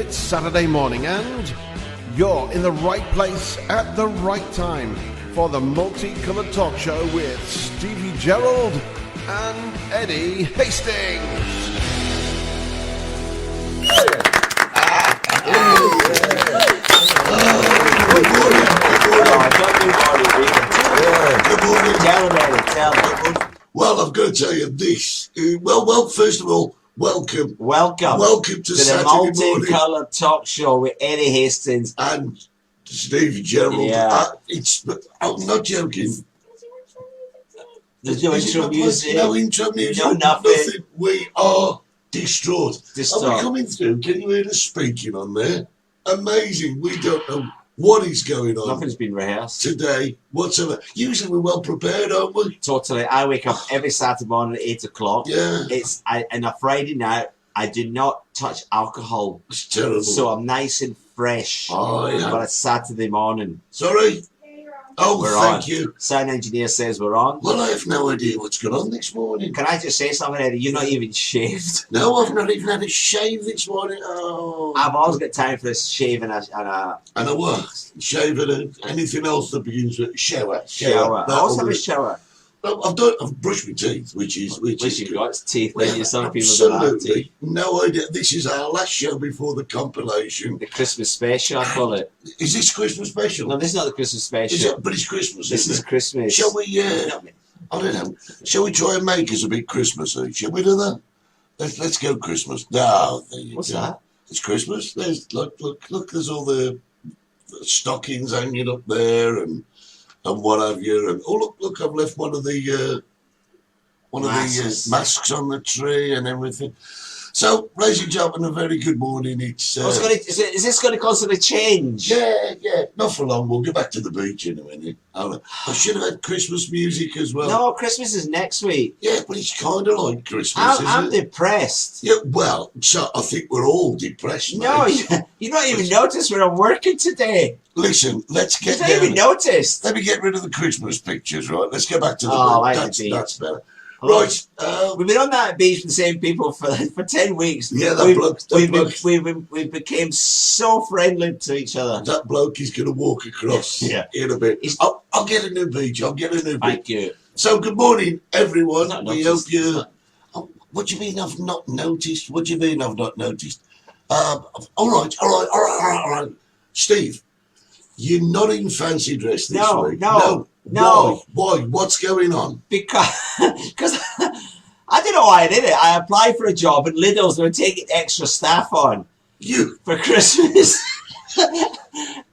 It's Saturday morning and you're in the right place at the right time for the Multicoloured Talk Show with Stevie Gerald and Eddie Hastings. Good morning. Tell me. Well, I've got to tell you this. Well, first of all, welcome. Welcome to the Saturday Multicoloured Talk Show with Eddie Hastings and Stevie Gerald. Yeah. I'm not joking. There's no intro music. No intro music. No nothing. We are distraught. Are we coming through? Can you hear us speaking on there? Amazing. We don't know what is going on. Nothing's been rehearsed today whatsoever. Usually we're well prepared, aren't we? Totally. I wake up every Saturday morning at 8 o'clock. Yeah. And a Friday night, I do not touch alcohol. It's terrible. So I'm nice and fresh for a Saturday morning. Sorry? Oh, We're thank on. you. Sound engineer says we're on. Well, I have no idea what's going on this morning. Can I just say something, Eddie? You're not even shaved. No, I've not even had a shave this morning. Oh. I've always got time for a shave and a what? Shave and anything else that begins with shower. shower. I also have a shower. No, I've brushed my teeth, which is You've got teeth, then you some people don't have teeth. Absolutely no idea. This is our last show before the compilation. The Christmas special, I call it. Is this Christmas special? No, this is not the Christmas special. Is it? But it's Christmas. This is Christmas. Shall we? I don't know. Shall we try and make us a bit Christmassy? Shall we do that? Let's go Christmas. No, there you What's go. that? It's Christmas. There's look. There's all the stockings hanging up there and what have you. And oh look, I've left one of the masks on the tree and everything. So, ladies and gentlemen, a very good morning. It's is this going to constantly change? Yeah, not for long. We'll go back to the beach in a minute. I should have had Christmas music as well. No, Christmas is next week. Yeah, but it's kind of like Christmas, I'm depressed. Yeah, well, so I think we're all depressed, mate. No, you don't even notice when I'm working today. Listen, let's get You don't even notice. Let me get rid of the Christmas pictures, right? Let's go back to the beach. That's better. Right, we've been on that beach with the same people for 10 weeks. Yeah, we became so friendly to each other. That bloke is going to walk across in a bit. I'll get a new beach. Thank you. So, good morning, everyone. We hope noticed. you. What do you mean I've not noticed? What do you mean I've not noticed? All right. Steve, you're not in fancy dress this week. No. Why? What's going on? Because I don't know why I did it. I applied for a job at Lidl's. They were taking extra staff on for Christmas.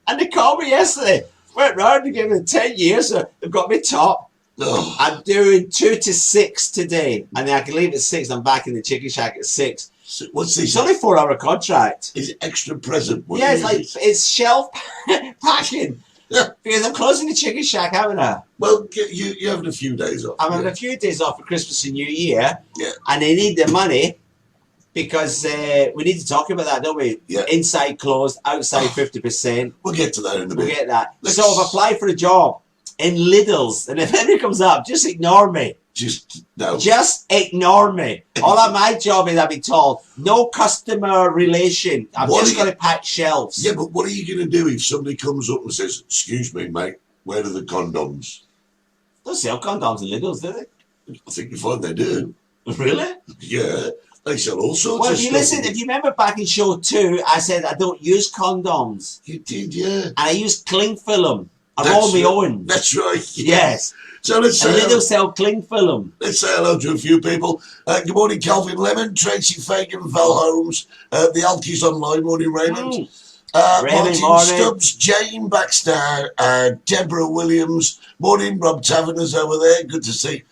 And they called me yesterday. Went round and gave them 10 years. So they've got me top. Oh. I'm doing 2 to 6 today. And then I can leave at 6. I'm back in the chicken shack at 6. So what's this? It's only a 4-hour contract. Is it extra present? It's shelf packing. Yeah. Because I'm closing the chicken shack, haven't I? Well, you're having a few days off. I'm having a few days off for Christmas and New Year. Yeah. And they need the money because we need to talk about that, don't we? Yeah. Inside closed, outside 50%. We'll get to that in a bit. We'll get that. So I've applied for a job in Lidl's. And if anything comes up, just ignore me. Just ignore me. All of my job is, I'll be told, no customer relation. I'm just going to pack shelves. Yeah, but what are you going to do if somebody comes up and says, "Excuse me, mate, where are the condoms?" Don't sell condoms in Lidl's, do they? I think you find they do. Really? Yeah, they sell all sorts Well, of stuff. if you remember back in show 2, I said I don't use condoms. You did, yeah. And I use cling film. I'm on my own. That's right. Yes. So let's say Lidl sell cling film. Let's say hello to a few people. Good morning, Calvin Lemon, Tracy Fagan, Val Holmes, the Alkies Online, morning Raymond. Martin Stubbs, Jane Baxter, Deborah Williams, morning, Rob Taverners over there, good to see.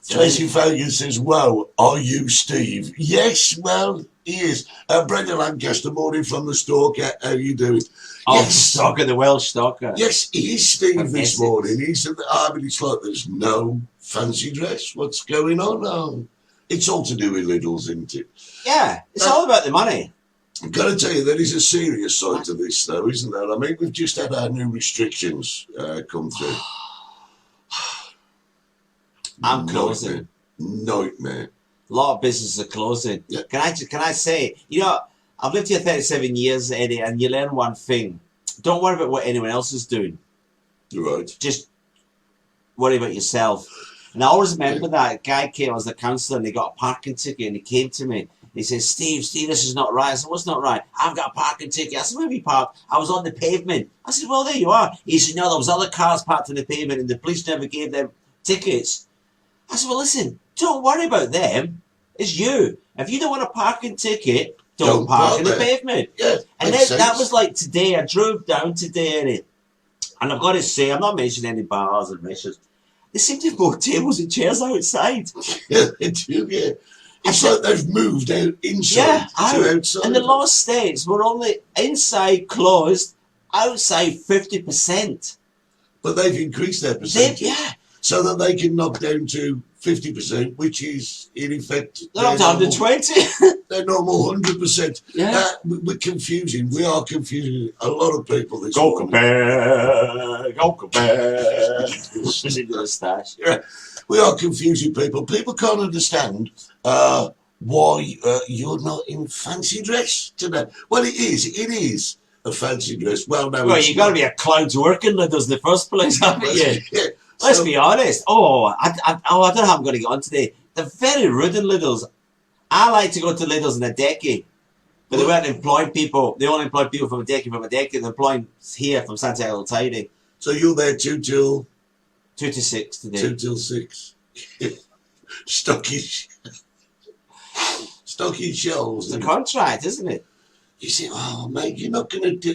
Tracy Fagan says, "Wow, are you Steve?" Yes, well, he is. Brendan Lancaster, morning from the Stalker, how you doing? Yes. Stalker, the Welsh Stalker. Yes, he is Steve this morning. He said, but it's like there's no fancy dress. What's going on? Oh, it's all to do with Lidl's, isn't it? Yeah, it's all about the money. I've got to tell you, there is a serious side to this, though, isn't there? I mean, we've just had our new restrictions come through. I'm closing. Nightmare. A lot of businesses are closing. Yeah. Can I say, you know, I've lived here 37 years, Eddie, and you learn one thing. Don't worry about what anyone else is doing. Right. Just worry about yourself. And I always remember that guy came as a counsellor and he got a parking ticket and he came to me. He said, Steve, this is not right. I said, what's not right? I've got a parking ticket. I said, where we parked? I was on the pavement. I said, well, there you are. He said, no, there was other cars parked on the pavement and the police never gave them tickets. I said, well, listen, don't worry about them. It's you. If you don't want a parking ticket, don't park in the pavement. Yeah, and that was like today. I drove down today, and I've got to say, I'm not mentioning any bars and restaurants. They seem to have more tables and chairs outside. Yeah, they do, yeah. It's like they've moved out inside to outside. And the law states we're only inside closed, outside 50%. But they've increased their percentage. Yeah. So that they can knock down to 50%, which is, in effect... They're up to 120. They're normal 100%. Yeah. We're confusing. We are confusing a lot of people this Go morning. compare. Go compare. Into the stash. Yeah. We are confusing people. People can't understand why you're not in fancy dress today. Well, it is a fancy dress. Well, no, you've got to be a clown to work in Lidl's in the first place, haven't you? Yeah. Let's be honest. I don't know how I'm going to get on today. They're very rude in Lidl's. I like to go to Lidl's in a decade. But they weren't employing people. They only employed people from a decade. They're employing here from Santiago Tidy. So you're there 2 till 2 to 6 today. 2 till 6. Stocking shelves. It's a contract, isn't it? You say, oh, mate, you're not going to do...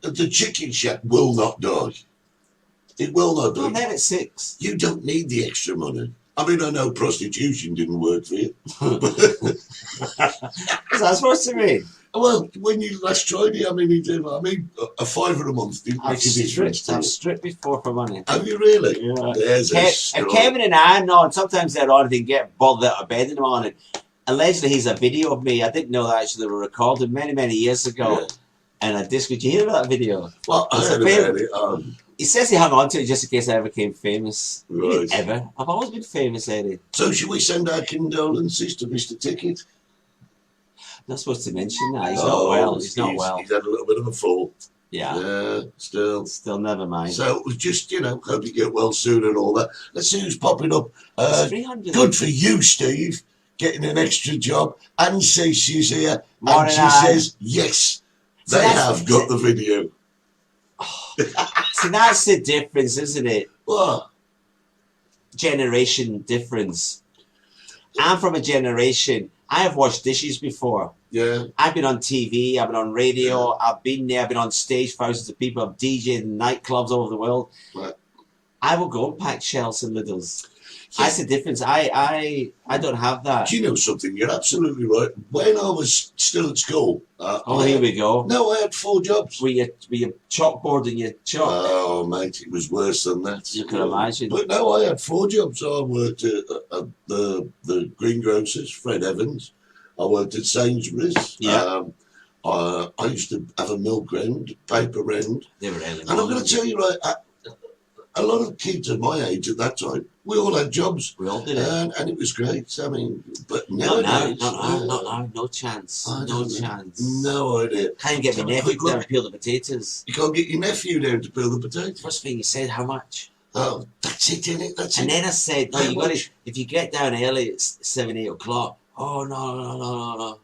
The chicken shack will not die. It will not die. I'm there at 6. You don't need the extra money. I mean, I know prostitution didn't work for you. What's that supposed to mean? Well, when you last tried it, I mean, a £5 a month didn't make a difference. I've stripped before for money. Have you really? Yeah. There's Kevin and I know, and sometimes they're on, they get bothered out of bed in the morning. Allegedly, he's a video of me. I didn't know that actually they were recorded many, many years ago. Yeah. And I did you hear about that video? Well, I heard about it. He says he hung on to it just in case I ever became famous. Right. Ever. I've always been famous, Eddie. So should we send our condolences to Mr. Ticket? Not supposed to mention that. He's not well. He's not well. He's had a little bit of a fall. Yeah. Yeah, still never mind. So just, hope you get well soon and all that. Let's see who's popping up. Good for you, Steve, getting an extra job. And she's here. Morning, and she says, yes, they have got the video. See, that's the difference, isn't it? What? Generation difference. I'm from a generation. I have washed dishes before. Yeah. I've been on TV. I've been on radio. Yeah. I've been there. I've been on stage. Thousands of people. I've DJed in nightclubs all over the world. Right. I will go and pack shelves in Lidl's. Yeah. That's the difference. I don't have that. Do you know something? You're absolutely right. When I was still at school... here we go. No, I had 4 jobs. Were you chalkboard and your chalk? Oh, mate, it was worse than that. You can imagine. But no, I had 4 jobs. I worked at the greengrocers, Fred Evans. I worked at Sainsbury's. Yeah. I used to have a milk round, paper round. They were really and I'm going to tell you, right, a lot of kids at my age at that time, we all had jobs. We all did it. And it was great. I mean, but nowadays... No chance. No chance. No idea. Can't get my nephew down to peel the potatoes. You can't get your nephew down to peel the potatoes. First thing he said, how much? Oh, that's it, innit? That's and it. then I said, no, you got to... If you get down early, it's 7, 8 o'clock. Oh, no.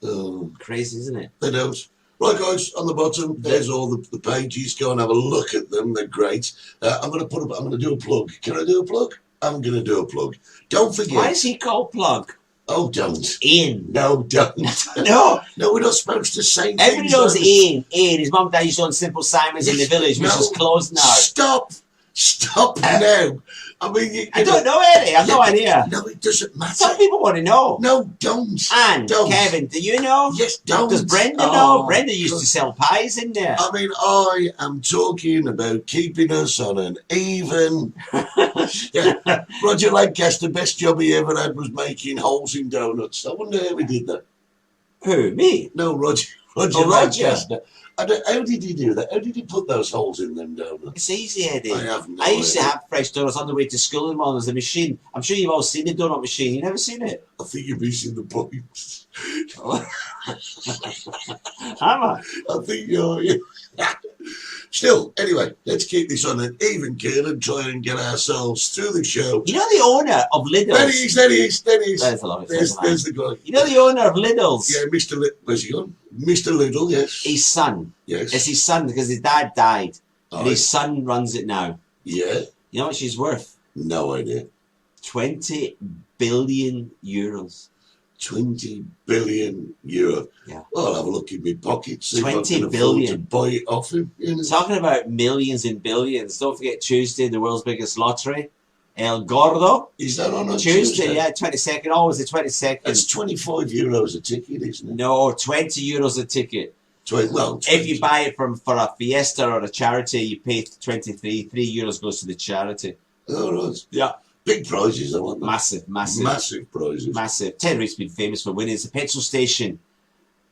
Oh. Crazy, isn't it? They don't. Right, guys, on the bottom, there's all the pages. Go and have a look at them. They're great. I'm going to do a plug. Can I do a plug? I'm going to do a plug. Don't forget. Why is he called Plug? Oh, don't. Ian. No, don't. No, we're not supposed to say everybody knows like Ian. His mum and dad used to own Simple Simons in the village, which is closed now. Stop now. I mean, I don't know, Eddie. I have no idea. No, it doesn't matter. Some people want to know. No, don't. And don't. Kevin, do you know? Yes, don't. Does Brenda know? Brenda used to sell pies in there. I mean, I am talking about keeping us on an even. Yeah. Roger Lancaster, best job he ever had was making holes in donuts. I wonder how he did that. Who? Me? No, Roger Lancaster. How did he do that? How did he put those holes in them down there? It's easy, Eddie. I used to have fresh donuts on the way to school in the morning. There's a machine. I'm sure you've all seen the donut machine. You never seen it? I think you're missing the point. Am I? I think you're... Still, anyway, let's keep this on an even keel and try and get ourselves through the show. You know the owner of Lidl's? There he is. There's the guy. You know the owner of Lidl's? Yeah, Mr. Where's he on? Mr. Lidl, yes. His son. Yes. It's his son because his dad died. All And right. his son runs it now. Yeah. You know what she's worth? No idea. 20 billion euros. 20 billion euro. Yeah. Well, I'll have a look in my pockets. See 20 if I can afford billion. to buy it off him. You know? Talking about millions and billions. Don't forget Tuesday, the world's biggest lottery. El Gordo. Is that on a Tuesday, yeah, 22nd. Always the 22nd. That's 25 euros a ticket, isn't it? No, 20 euros a ticket. 20. If you buy it for a fiesta or a charity, you pay 23. 3 euros goes to the charity. Oh, right. Yeah. Big prizes, I want them. Massive. Massive prizes. Massive. Tenerife's been famous for winning. It's a petrol station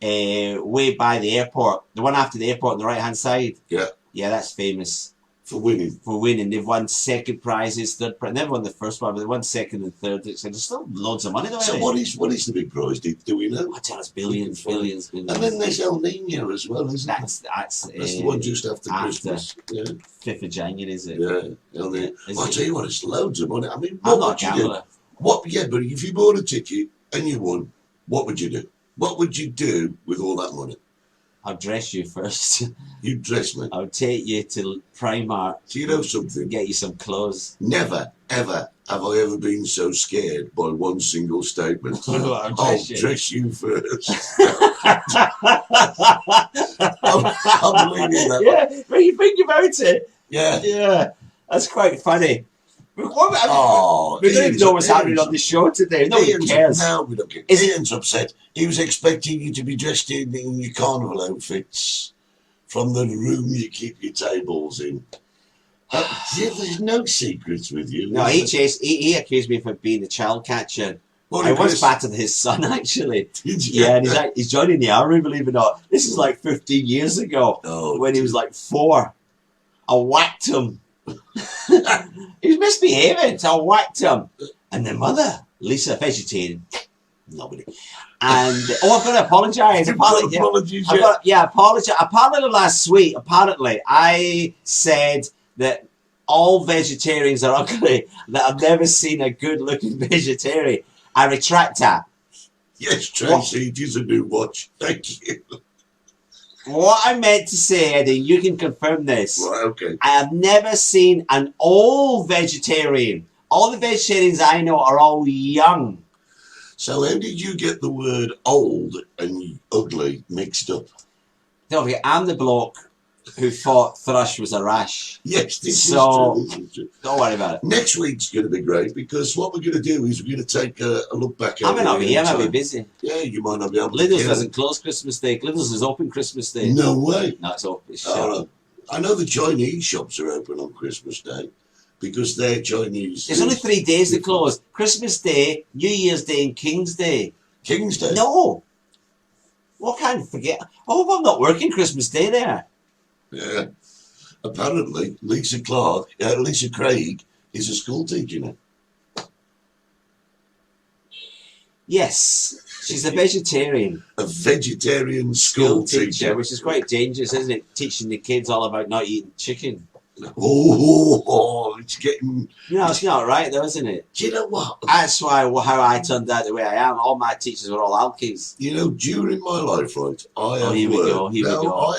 way by the airport. The one after the airport on the right-hand side. Yeah. Yeah, that's famous. For winning. They've won second prizes, third prize. Never won the first one, but they won second and third. So there's still loads of money though. So what is the big prize? Do we know? I tell us billions. And then there's El Nino as well, isn't it? That's the one just after Christmas. Yeah. 5th of January, is it? Yeah. El Nino. I'll tell you what, it's loads of money. I mean, I'm what not would a you gambler. do? Yeah, but if you bought a ticket and you won, what would you do? What would you do with all that money? I'll dress you first. You'd dress me. I'll take you to Primark. Do you know something? Get you some clothes. Never, ever have I ever been so scared by one single statement. I'll I'll dress you. dress you first. I'm believing that. Yeah, when you think about it. Yeah. Yeah, that's quite funny. We're going to Ian's know what's happening on the show today. Nobody cares. No, we don't care. Ian's upset. He was expecting you to be dressed in your carnival outfits from the room you keep your tables in. There's no secrets with you. No, he accused me of being a child catcher. Well, I once battered his son, actually. Did you? Yeah, and he's joining the army, believe it or not. This is like 15 years ago, when he was like 4. I whacked him. He was misbehaving, so I whacked him. And the mother, Lisa, vegetarian, nobody. And, I've got to apologise. Apologies, Apologize. Apparently last week, I said that all vegetarians are ugly, that I've never seen a good-looking vegetarian. I retract that. Yes, Tracy, it is a new watch. Thank you. What I meant to say, Eddie, you can confirm this. Right, okay. I have never seen an old vegetarian. All the vegetarians I know are all young. So how did you get the word old and ugly mixed up? Don't forget, I'm the bloke who thought thrush was a rash. Yes, this is true. Don't worry about it. Next week's going to be great because what we're going to do is we're going to take a look back at I may not be here, I might be busy. Yeah, you might not be able to. Lidl's doesn't close Christmas Day. Lidl's is open Christmas Day. No way. No, it's open. It's shut. Oh, I know the Chinese shops are open on Christmas Day because they're Chinese. There's only 3 days they close. Christmas Day, New Year's Day and King's Day. King's Day? No. What kind of forget? I hope I'm not working Christmas Day there. Yeah. Apparently, Lisa Craig is a school teacher now. Yes. She's a vegetarian. A vegetarian school teacher. Which is quite dangerous, isn't it? Teaching the kids all about not eating chicken. It's getting... It's not right though, isn't it? Do you know what? That's how I turned out the way I am. All my teachers were all alkies. You know, during my life, right, I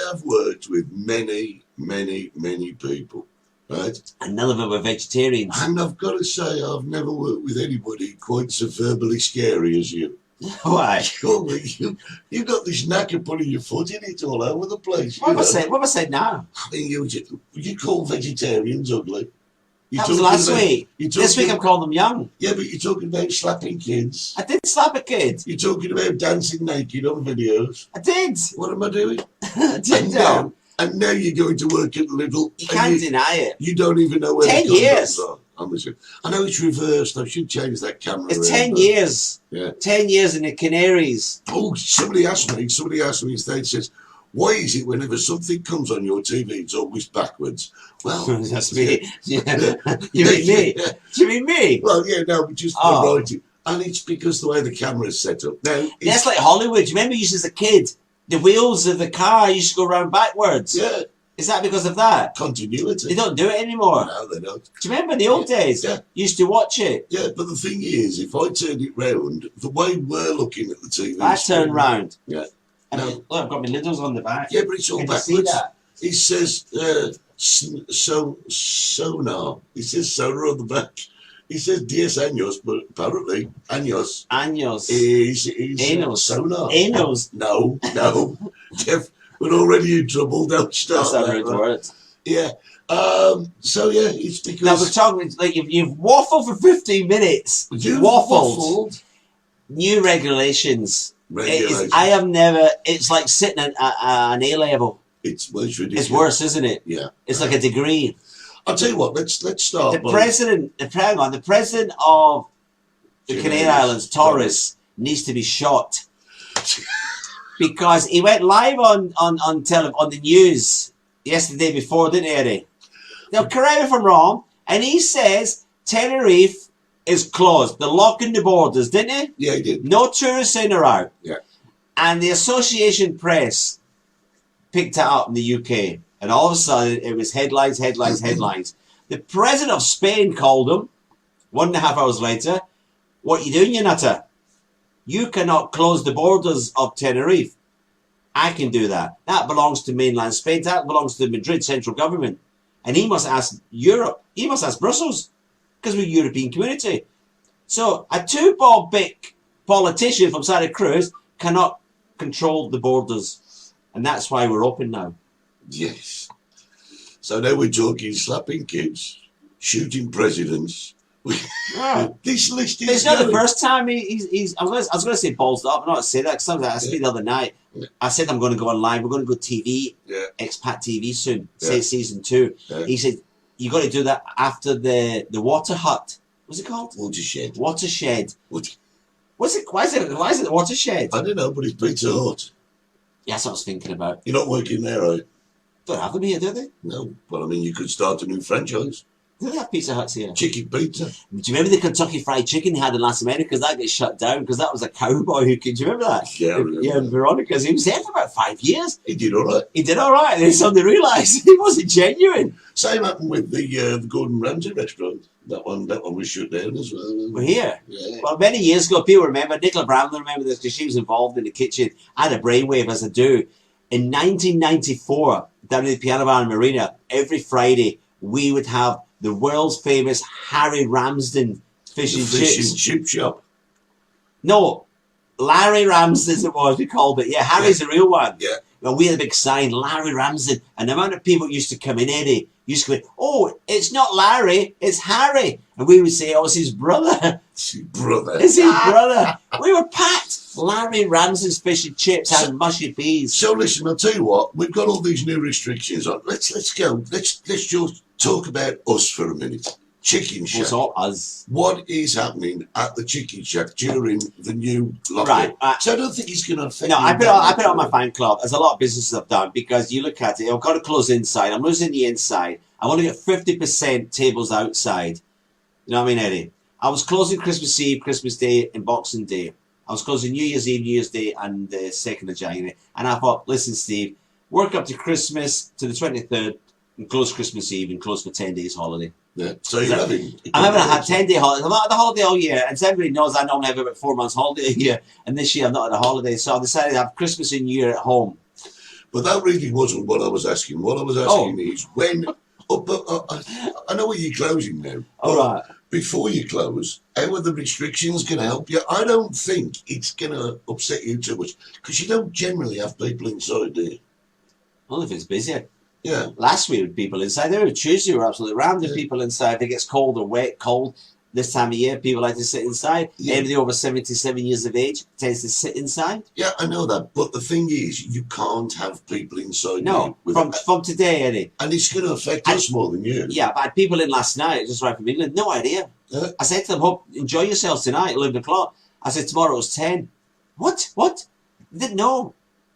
have worked with many, many, many people, right? And none of them were vegetarians. And I've got to say, I've never worked with anybody quite so verbally scary as you. Why? You got this knack of putting your foot in it all over the place. What have I said now? I mean, you call vegetarians ugly. That was last week. This week I'm calling them young. Yeah, but you're talking about slapping kids. I did slap a kid. You're talking about dancing naked on videos. I did. What am I doing? I did. And now you're going to work at Lidl. You can't deny it. You don't even know where 10 years. I know it's reversed. I should change that camera. It's 10 years. Yeah. 10 years in the Canaries. Oh, somebody asked me, they says, Why is it whenever something comes on your TV, it's always backwards? Well, that's me. Yeah. You mean me? Do you mean me? Well, yeah, no, but just variety. And it's because the way the camera's set up. Now, that's like Hollywood. Do you remember you used as a kid, the wheels of the car used to go around backwards? Yeah. Is that because of that? Continuity. They don't do it anymore. No, they don't. Do you remember in the old days? Yeah. You used to watch it. Yeah, but the thing is, if I turned it round, the way we're looking at the TV... I turn round. Yeah. And look, I've got my liddles on the back. Yeah, but it's all backwards. You see that? It says sonar. It says sonar on the back. It says Diez Años, but apparently Años. Años. Is Años. sonar. Años. No. Jeff, we're already in trouble. Don't start. That's not a rude word. Yeah. So yeah, it's because... Now we're talking, like, you've waffled for 15 minutes. You've waffled. New regulations. I have never, it's like sitting at an A level. It's ridiculous. It's worse, isn't it? Yeah. It's like a degree. I'll tell you what, let's start. The president of the Canary Islands, Torres, needs to be shot. Because he went live on the news yesterday before, didn't he, Eddie? Now, correct me if I'm wrong, and he says Tenerife is closed. They're locking the borders, didn't he? Yeah, he did. No tourists in or out. Yeah. And the Association Press picked it up in the UK. And all of a sudden, it was headlines. The president of Spain called him 1.5 hours later. What are you doing, you nutter? You cannot close the borders of Tenerife. I can do that. That belongs to mainland Spain. That belongs to the Madrid central government. And he must ask Europe. He must ask Brussels. Because we're a European community. So a two-ball big politician from Santa Cruz cannot control the borders. And that's why we're open now. Yes. So now we're talking slapping kids, shooting presidents. This list is... It's not the first time he's I was going to say balls up. I'm not going to say that because I said the other night. I said I'm going to go online. We're going to go TV, expat TV soon. Say season 2. Yeah. He said you got to do that after the water hut. What's it called? Watershed. Watershed. What's it? Why is it the watershed? I don't know, but it's Pizza Hut. Yeah, that's what I was thinking about. You're not working there, are you? Don't have them here, do they? No, but I mean, you could start a new franchise. Do they have Pizza Huts here? Chicken pizza. Do you remember the Kentucky Fried Chicken they had in Las Americas? That got shut down because that was a cowboy who could. Do you remember that? Yeah, I remember. Yeah, Veronica's. He was there for about 5 years. He did all right. And then suddenly realised he wasn't genuine. Same happened with the Gordon Ramsay restaurant. That one was shut down as well. We're here. Yeah. Well, many years ago, people remember, Nicola Brown will remember this because she was involved in the kitchen. I had a brainwave as I do. In 1994, down at the Piano Bar in Marina, every Friday, we would have the world's famous Harry Ramsden fish and chip shop. No, Larry Ramsden's it was, we called it. Yeah, Harry's the real one. Yeah. Well, we had a big sign, Larry Ramsden. And the amount of people used to come in, Eddie, used to go, oh, it's not Larry, it's Harry. And we would say, oh, it's his brother. It's his brother. It's his brother. We were packed. Larry Ramsden's fish and chips and mushy peas. So listen, I'll tell you what, we've got all these new restrictions on. Let's go. Let's just talk about us for a minute. Chicken Shack. What's all us? What is happening at the Chicken Shack during the new lockdown? Right. So I don't think it's going to affect. No, I put it on my fan club, as a lot of businesses have done, because you look at it, I've got to close inside. I'm losing the inside. I want to get 50% tables outside. You know what I mean, Eddie? I was closing Christmas Eve, Christmas Day, and Boxing Day. I was closing New Year's Eve, New Year's Day, and the 2nd of January. And I thought, listen, Steve, work up to Christmas, to the 23rd, and close Christmas Eve, and close for 10 days holiday. Yeah. So you're having... I'm having a 10-day holiday. I'm not at the holiday all year. And everybody knows I normally have about 4 months holiday a year. And this year I'm not at a holiday. So I decided to have Christmas and New Year at home. But that really wasn't what I was asking. What I was asking is when... I know where you're closing now. All right. Before you close, how are the restrictions going to help you? I don't think it's going to upset you too much because you don't generally have people inside, do you? Only if it's busy. Yeah. Last week with people inside. There Tuesday we were absolutely rammed with people inside. If it gets cold or wet, cold this time of year, people like to sit inside. Yeah. Anybody over 77 years of age tends to sit inside. Yeah, I know that. But the thing is, you can't have people inside. No, from today, Eddie. And it's going to affect us more than you. Yeah, but I had people in last night, just right from England, no idea. I said to them, hope, enjoy yourselves tonight, 11 o'clock. I said, tomorrow it's 10. What? They didn't know.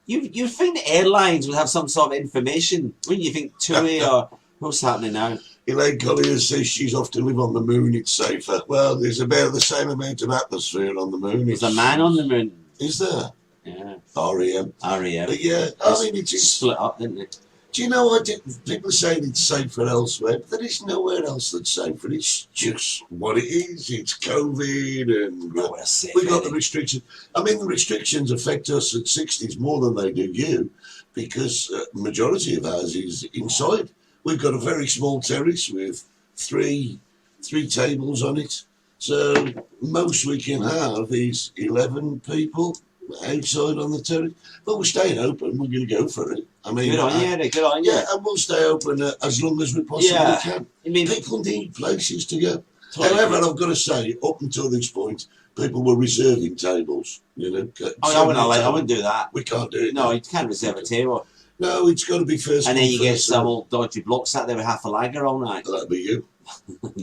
You think the airlines would have some sort of information? Wouldn't you think TUI or what's happening now? Elaine Collier says she's off to live on the moon. It's safer. Well, there's about the same amount of atmosphere on the moon. There's a man on the moon. Is there? Yeah. REM. REM. But yeah, I mean, it's split up, didn't it? Do you know what? People are saying it's safer elsewhere, but there is nowhere else that's safer. It's just what it is. It's COVID, and we've got the restrictions. I mean, the restrictions affect us at 60s more than they do you, because majority of ours is inside. We've got a very small terrace with three tables on it. So most we can have is 11 people outside on the terrace. But we're staying open. We're going to go for it. I mean, good on you, Eddie. Good on you. Yeah, and we'll stay open as long as we possibly can. I mean, people need places to go. Totally. However, I've got to say, up until this point, people were reserving tables. You know, I wouldn't do that. We can't do it. No, you can't reserve a table. No, it's got to be first. And then you get some old dodgy blokes sat there with half a lager all night. That'll be you.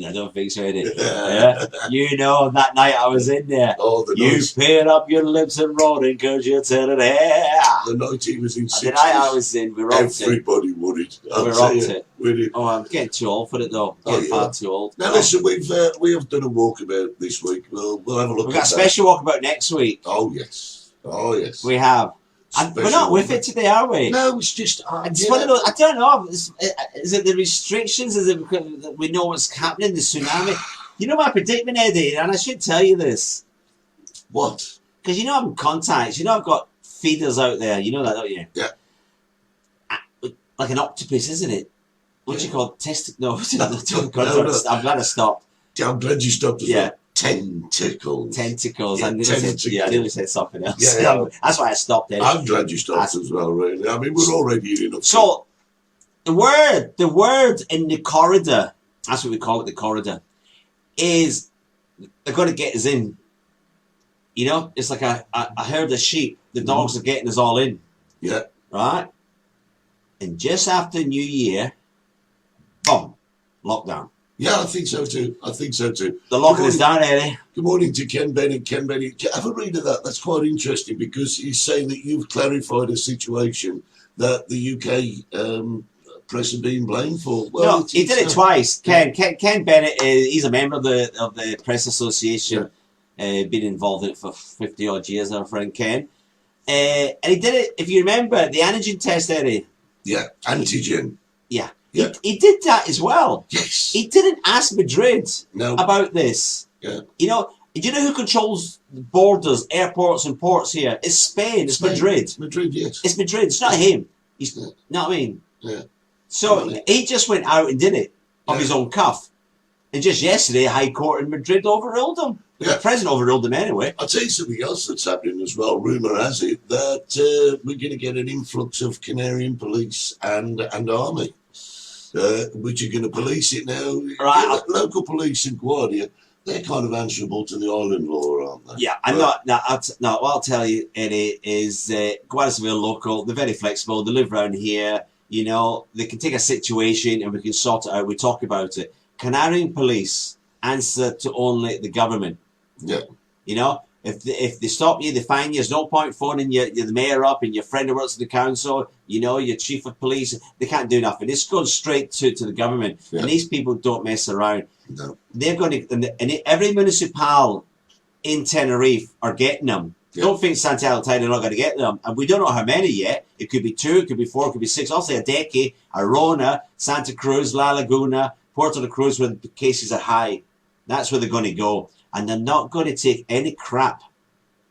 I don't think so, Eddie. Yeah. You know, that night I was in there. Oh, you paid up your lips and rolling because you're turning hair. The night he was in 60s. The night I was in, we rocked it. Everybody worried. We rocked it. We did. Oh, I'm getting too old for it though. Getting far too old. Now listen, we have done a walkabout this week. We'll have a look. We've got a special walkabout next week. Oh yes. Oh yes. We have. And we're not with it today, are we? No, it's just. I don't know. Is it the restrictions? Is it because we know what's happening? The tsunami. You know my predicament, Eddie, and I should tell you this. What? Because you know I'm in contacts. You know I've got feeders out there. You know that, don't you? Yeah. Like an octopus, isn't it? What do you call it? No, no. I'm glad I stopped. I'm glad you stopped as well. Tentacles. Yeah, I nearly said something else. Yeah. That's why I stopped there. I'm glad you stopped as well, really. I mean, we're already in enough. So, the word in the corridor, that's what we call it, the corridor, is they're going to get us in. You know, it's like a herd of sheep. The dogs are getting us all in. Yeah. Right? And just after New Year, boom, lockdown. Yeah, I think so too. The locking is down, Eddie. Good morning to Ken Bennett. Ken Bennett, have a read of that. That's quite interesting because he's saying that you've clarified a situation that the UK press are being blamed for. Well, no, he did it twice. Ken Bennett, he's a member of the Press Association. Yeah. Been involved in it for 50 odd years, our friend Ken. And he did it, if you remember, the antigen test, Eddie. Yeah, antigen. Yeah. He did that as well. Yes. He didn't ask Madrid about this. Yeah. You know, do you know who controls borders, airports and ports here? It's Spain. It's Madrid. Madrid, yes. It's Madrid. It's not him. You know what I mean? Yeah. So he just went out and did it of his own cuff. And just yesterday, High Court in Madrid overruled him. Yeah. The president overruled him anyway. I'll tell you something else that's happening as well. Rumour has it that we're going to get an influx of Canarian police and army. Which are going to police it now. Right. Local police in Guardia, they're kind of answerable to the island law, aren't they? Yeah, I'm not. No, what I'll tell you, Eddie, is Guardia's a local. They're very flexible. They live around here. You know, they can take a situation and we can sort it out. We talk about it. Canarian police answer to only the government. Yeah. You know, if they stop you, they fine you. There's no point phoning the mayor up and your friend who works at the council, you know, your chief of police. They can't do nothing. This goes straight to the government. Yeah. And these people don't mess around. No. They're going to, and every municipal in Tenerife are getting them. Yeah. Don't think Santiago Tide are not going to get them. And we don't know how many yet. It could be 2, it could be 4, it could be 6. I'll say Adeque, Arona, Santa Cruz, La Laguna, Puerto de Cruz, where the cases are high. That's where they're going to go. And they're not going to take any crap.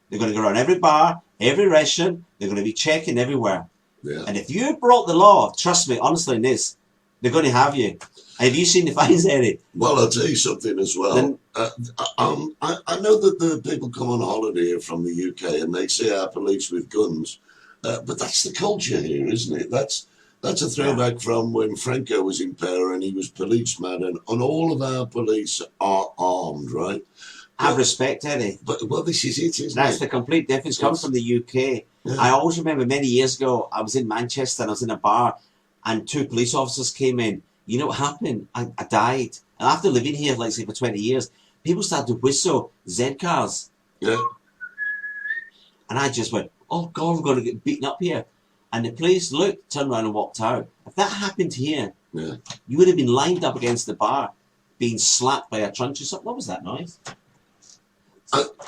They're going to go around every bar, every restaurant. They're going to be checking everywhere. Yeah. And if you broke the law, trust me, honestly, in this, they're going to have you. Have you seen the fines, Eddie? Well, I'll tell you something as well. I know that the people come on holiday here from the UK and they see our police with guns. But that's the culture here, isn't it? That's a throwback from when Franco was in power and he was policeman, and all of our police are armed, right? Have respect, Eddie. But this is it, isn't it? That's the complete difference. Comes from the UK. Yeah. I always remember many years ago, I was in Manchester and I was in a bar and 2 police officers came in. You know what happened? I died. And after living here, like say, for 20 years, people started to whistle Z cars. Yeah. And I just went, oh God, we're going to get beaten up here. And the police looked, turned around and walked out. If that happened here, you would have been lined up against the bar, being slapped by a truncheon. What was that noise?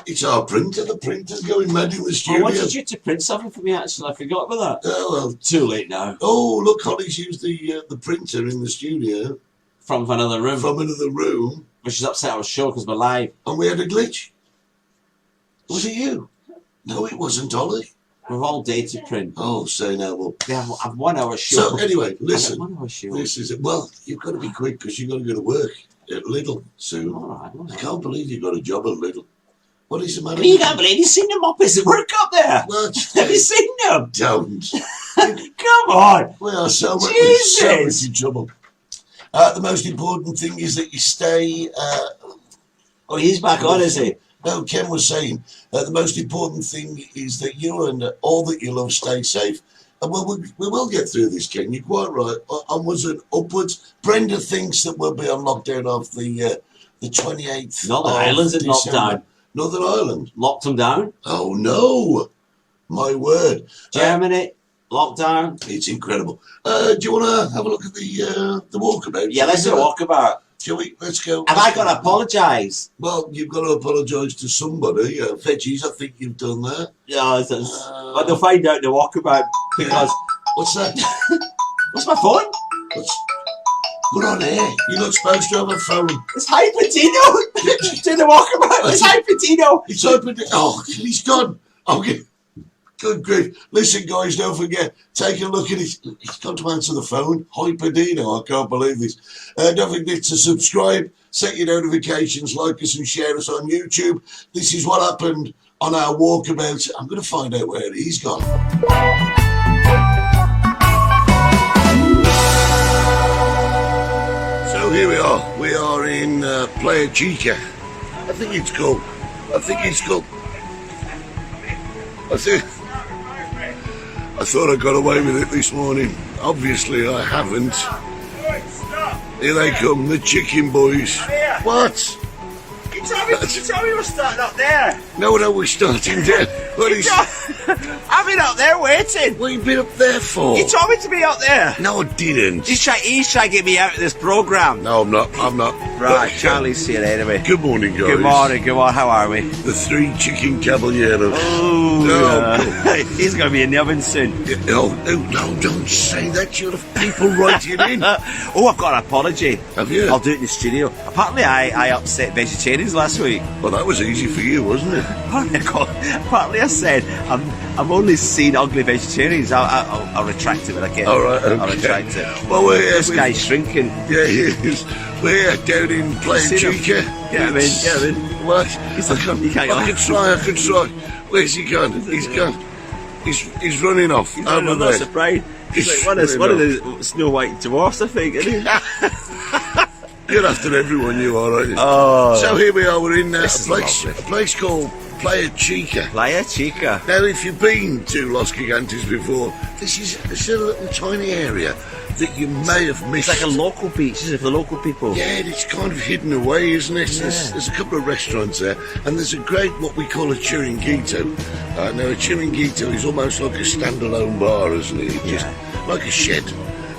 It's our printer. The printer's going mad in the studio. I wanted you to print something for me, actually. I forgot about that. Oh, well. Too late now. Oh, look, Holly's used the printer in the studio. From another room. From another room. Which is upset I was sure because we're live. And we had a glitch. Was it you? No, it wasn't, Holly. We're all day to print. Oh, say no. Well, I've 1 hour show. So, anyway, listen. 1 hour show. This is it. Well, you've got to be quick because you've got to go to work at Lidl soon. All right. I can't believe you've got a job at Lidl. What is the matter? You can't believe you've seen them Muppets at work up there. Well, have you seen them? Don't. Come on. We are so much in trouble. The most important thing is that you stay... oh, he's back on, is he? No, Ken was saying the most important thing is that you and all that you love stay safe. And we will get through this, Ken. You're quite right. Onwards and upwards. Brenda thinks that we'll be on lockdown off the 28th. Northern Ireland's in lockdown. Northern Ireland locked them down. Oh no! My word. Germany lockdown. It's incredible. Do you want to have a look at the walkabout? Yeah, let's do a walkabout. Shall we? Let's go. Have I got to apologise? Well, you've got to apologise to somebody. Veggies, I think you've done that. Yeah, but they'll find out in the walkabout because... What's that? What's my phone? We're on air. You're not supposed to have a phone. It's Hypertino. Do the walkabout. It's Hypertino. It's Hypertino. Oh, he's gone. Okay. Good grief. Listen, guys, don't forget, take a look at it. He's got to answer the phone. Hyperdino, I can't believe this. Don't forget to subscribe, set your notifications, like us and share us on YouTube. This is what happened on our walkabout. I'm going to find out where he's gone. So here we are. We are in Playa Chica. I think it's called. I thought I got away with it this morning. Obviously, I haven't. Here they come, the chicken boys. What? You told me we're starting up there. No, we're starting there. What is... I've been up there waiting. What have you been up there for? You told me to be up there. No, I didn't. He's trying to get me out of this programme. No, I'm not. Right, Charlie's here anyway. Good morning, guys. Good morning. How are we? The three chicken caballeros. Oh, he's going to be in the oven soon. No, don't say that. You'll have people writing in. Oh, I've got an apology. Have you? I'll do it in the studio. Apparently, I upset vegetarians last week. Well, that was easy for you, wasn't it? Apparently, I said I'm only seeing ugly vegetarians. I'll retract it when I get. All right, okay. I'll retract it. Well, this guy's shrinking. Yeah, he is. We're down in Playa Chica. Get him in. What? I can try. Where's he gone? He's gone. He's running off. I'm not surprised. He's like one of the Snow White dwarfs, I think, isn't he? You're after everyone, you are, aren't you? Oh. So here we are. We're in a place called Playa Chica. Playa Chica. Now, if you've been to Los Gigantes before, this is a little tiny area that you may have missed. It's like a local beach, isn't it, for the local people? Yeah, it's kind of hidden away, isn't it? Yeah. There's a couple of restaurants there, and there's a great, what we call a chiringuito. Now, a chiringuito is almost like a standalone bar, isn't it? Just like a shed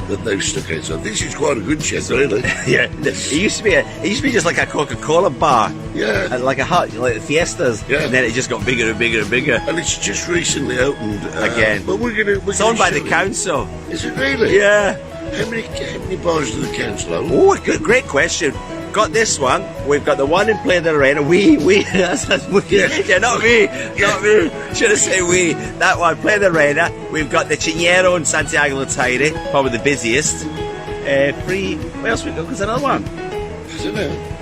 that they've stuck outside. This is quite a good shed, really. Yeah, it used to be just like a Coca-Cola bar. Yeah, like a hut, like the Fiestas. Yeah, and then it just got bigger and bigger and bigger. And it's just recently opened again. But it's owned by the council. Is it really? Yeah. How many bars do the council own? Oh, great question. Got this one. We've got the one in Playa del Rey. That's we. Yeah, not me. Not me. Should have said we. That one, Playa del Rey. We've got the Chiñero in Santiago del Teide, probably the busiest. Where else we got? There's another one. I don't know.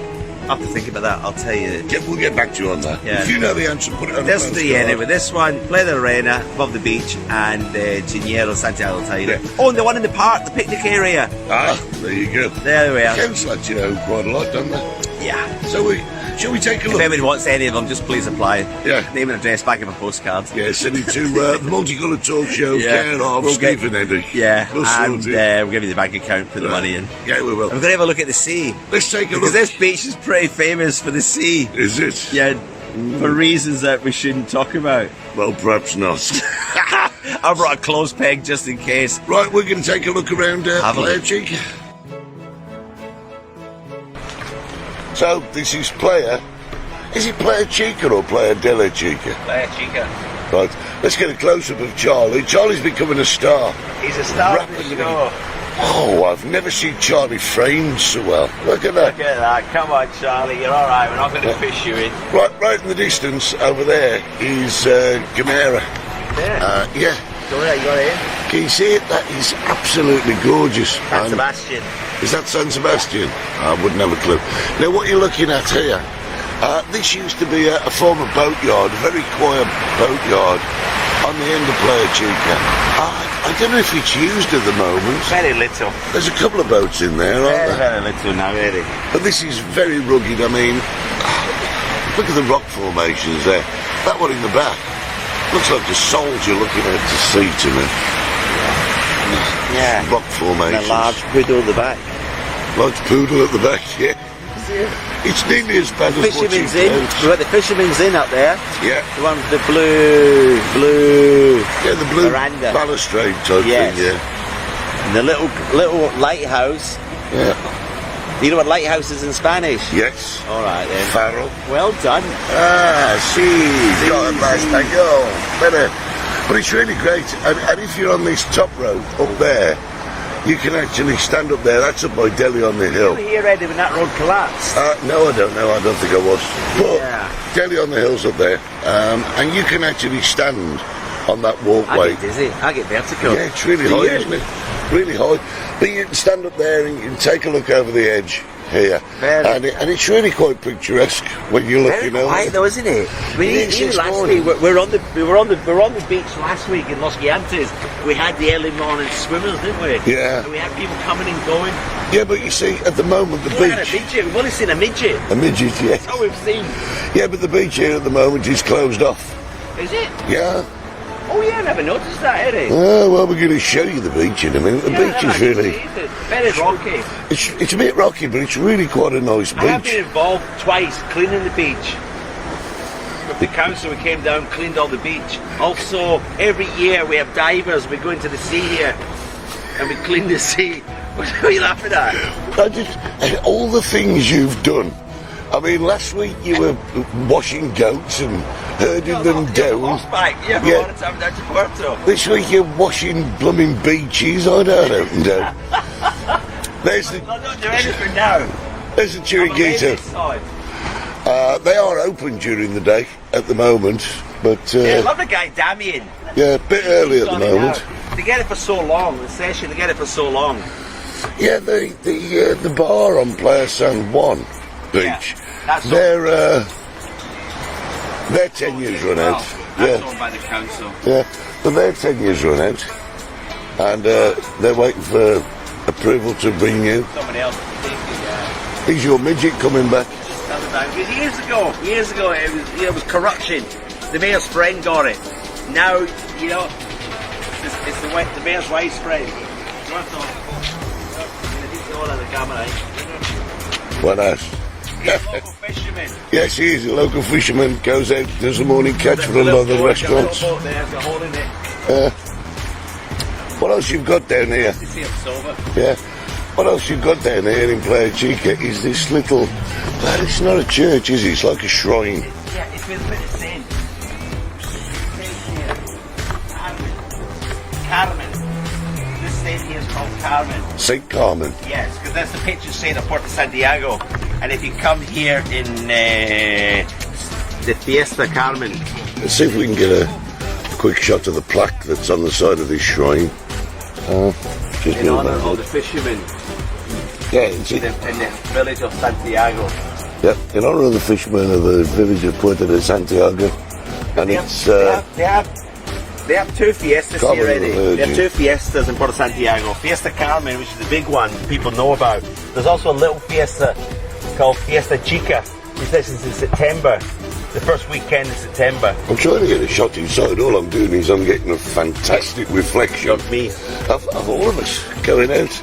I'll have to think about that. I'll tell you. We'll get back to you on that. Yeah. If you know the answer, put it on the There's three anyway. This one, Playa del Rey, above the beach, and Chiñero, Santiago del Teide. Yeah. Oh, and the one in the park, the picnic area. Ah, there you go. There we are. Council actually own quite a lot, don't they? Yeah. So shall we take a look? If anybody wants any of them, just please apply. Yeah. Name and address, back of a postcard. Yeah, send it to the Multicoloured Talk Show, care of Steve and Eddie. Yeah, we'll give you the bank account, put the money in. Yeah, we will. I'm going to have a look at the sea. Let's take a look. Because this beach is pretty famous for the sea. Is it? Yeah, for reasons that we shouldn't talk about. Well, perhaps not. I brought a clothes peg just in case. Right, we're going to take a look around Player Chica. So, this is Player. Is it Player Chica or Player Della Chica? Player Chica. Right, let's get a close-up of Charlie. Charlie's becoming a star. He's a star of the show. Oh, I've never seen Charlie framed so well. Look at that. Look at that. Come on, Charlie. You're all right. We're not going to fish you in. Right in the distance over there is Gamera. Yeah. Yeah. Go there. You got it in? Can you see it? That is absolutely gorgeous. San Sebastian. Is that San Sebastian? I wouldn't have a clue. Now, what you're looking at here, this used to be a former boatyard, a very quiet boatyard on the end of Player Chica. I don't know if it's used at the moment. Very little. There's a couple of boats in there, aren't there? Very little now, really. But this is very rugged. I mean, look at the rock formations there. That one in the back looks like a soldier looking out to sea to me. Yeah. Rock formations. And a large poodle at the back. Large poodle at the back, yeah. It's nearly as bad as Fisherman's Inn. We've got the Fisherman's Inn up there. Yeah. The one with the blue. Yeah, the blue veranda. balustrade type Yes. thing, yeah. And the little lighthouse. Yeah. You know what lighthouse is in Spanish? Yes. All right then. Faro. Well done. Ah, sí. Got it, español. Better. But it's really great. And if you're on this top road up there, you can actually stand up there. That's up by Delhi on the Hill. You were here, Eddie, when that road collapsed. No, I don't know. I don't think I was. But Yeah. Delhi on the Hill's up there. And you can actually stand on that I walkway. get dizzy. I get vertigo. Yeah, it's really high, isn't it? Really high. But you can stand up there and you can take a look over the edge here. And it's really quite picturesque when you're Very looking over. quiet though, isn't it? I mean, Yes, even it's last morning. week, we were on the beach last week in Los Giantes. We had the early morning swimmers, didn't we? Yeah. And we had people coming and going. Yeah, but you see, at the moment, the We had a beach... midget. We've only seen a midget. A midget, yeah. That's all we've seen. Yeah, but the beach here at the moment is closed off. Is it? Yeah. Oh yeah, I never noticed that, Eddie. Oh, well, we're going to show you the beach in a minute. The beach is really... very rocky. It's a bit rocky, but it's really quite a nice I have beach. been involved twice cleaning the beach. With the council, we came down, cleaned all the beach. Also, every year we have divers. We go into the sea here and we clean the sea. What are you laughing at? And all the things you've done. I mean, last week you were washing goats and herding them down. Horseback. Yeah, Yeah. all the time down to Puerto. This week you're washing blooming beaches. I don't know. There's the I don't do anything now. there's the I'm a Chiringuito. baby side. They are open during the day at the moment, but Yeah, love the guy Damien. yeah, a bit early at the He's on it moment. now. They get it for so long. The session, they get it for so long. Yeah, the bar on Playa San Juan Beach. That's Their 10 years run out. That's Yeah, owned by the council. yeah, but their 10 years run out, and they're waiting for approval to bring you. Someone else is taking it. Is your midget coming back? Years ago, it was corruption. The mayor's friend got it. Now, you know, it's the mayor's wife's friend. What else? He's a local fisherman. Yes, he is a local fisherman. Goes out, does the morning catch for them by the restaurants. There's a hole in it. What else you've got down here? You see it's sober. Yeah. What else you've got down here in Playa Chica is this little... Well, it's not a church, is it? It's like a shrine. Yeah, it's with a bit of sin. Carmen. This saint here is called Carmen. St. Carmen. Yes, because that's the patron saint of Puerto Santiago. And if you come here in the Fiesta Carmen, Let's see if we can get a quick shot of the plaque that's on the side of this shrine. Just in move honor that of bit. the fishermen Yeah, it's in the village of Santiago. yeah, in honour of the fishermen of the village of Puerto de Santiago. And it's... They have two fiestas Carmen here already. of the Virgin. They have two fiestas in Puerto Santiago. Fiesta Carmen, which is the big one people know about. There's also a little fiesta called Fiesta Chica. This is in September. The first weekend in September. I'm trying to get a shot inside. All I'm doing is I'm getting a fantastic reflection Of me. of all of us going out.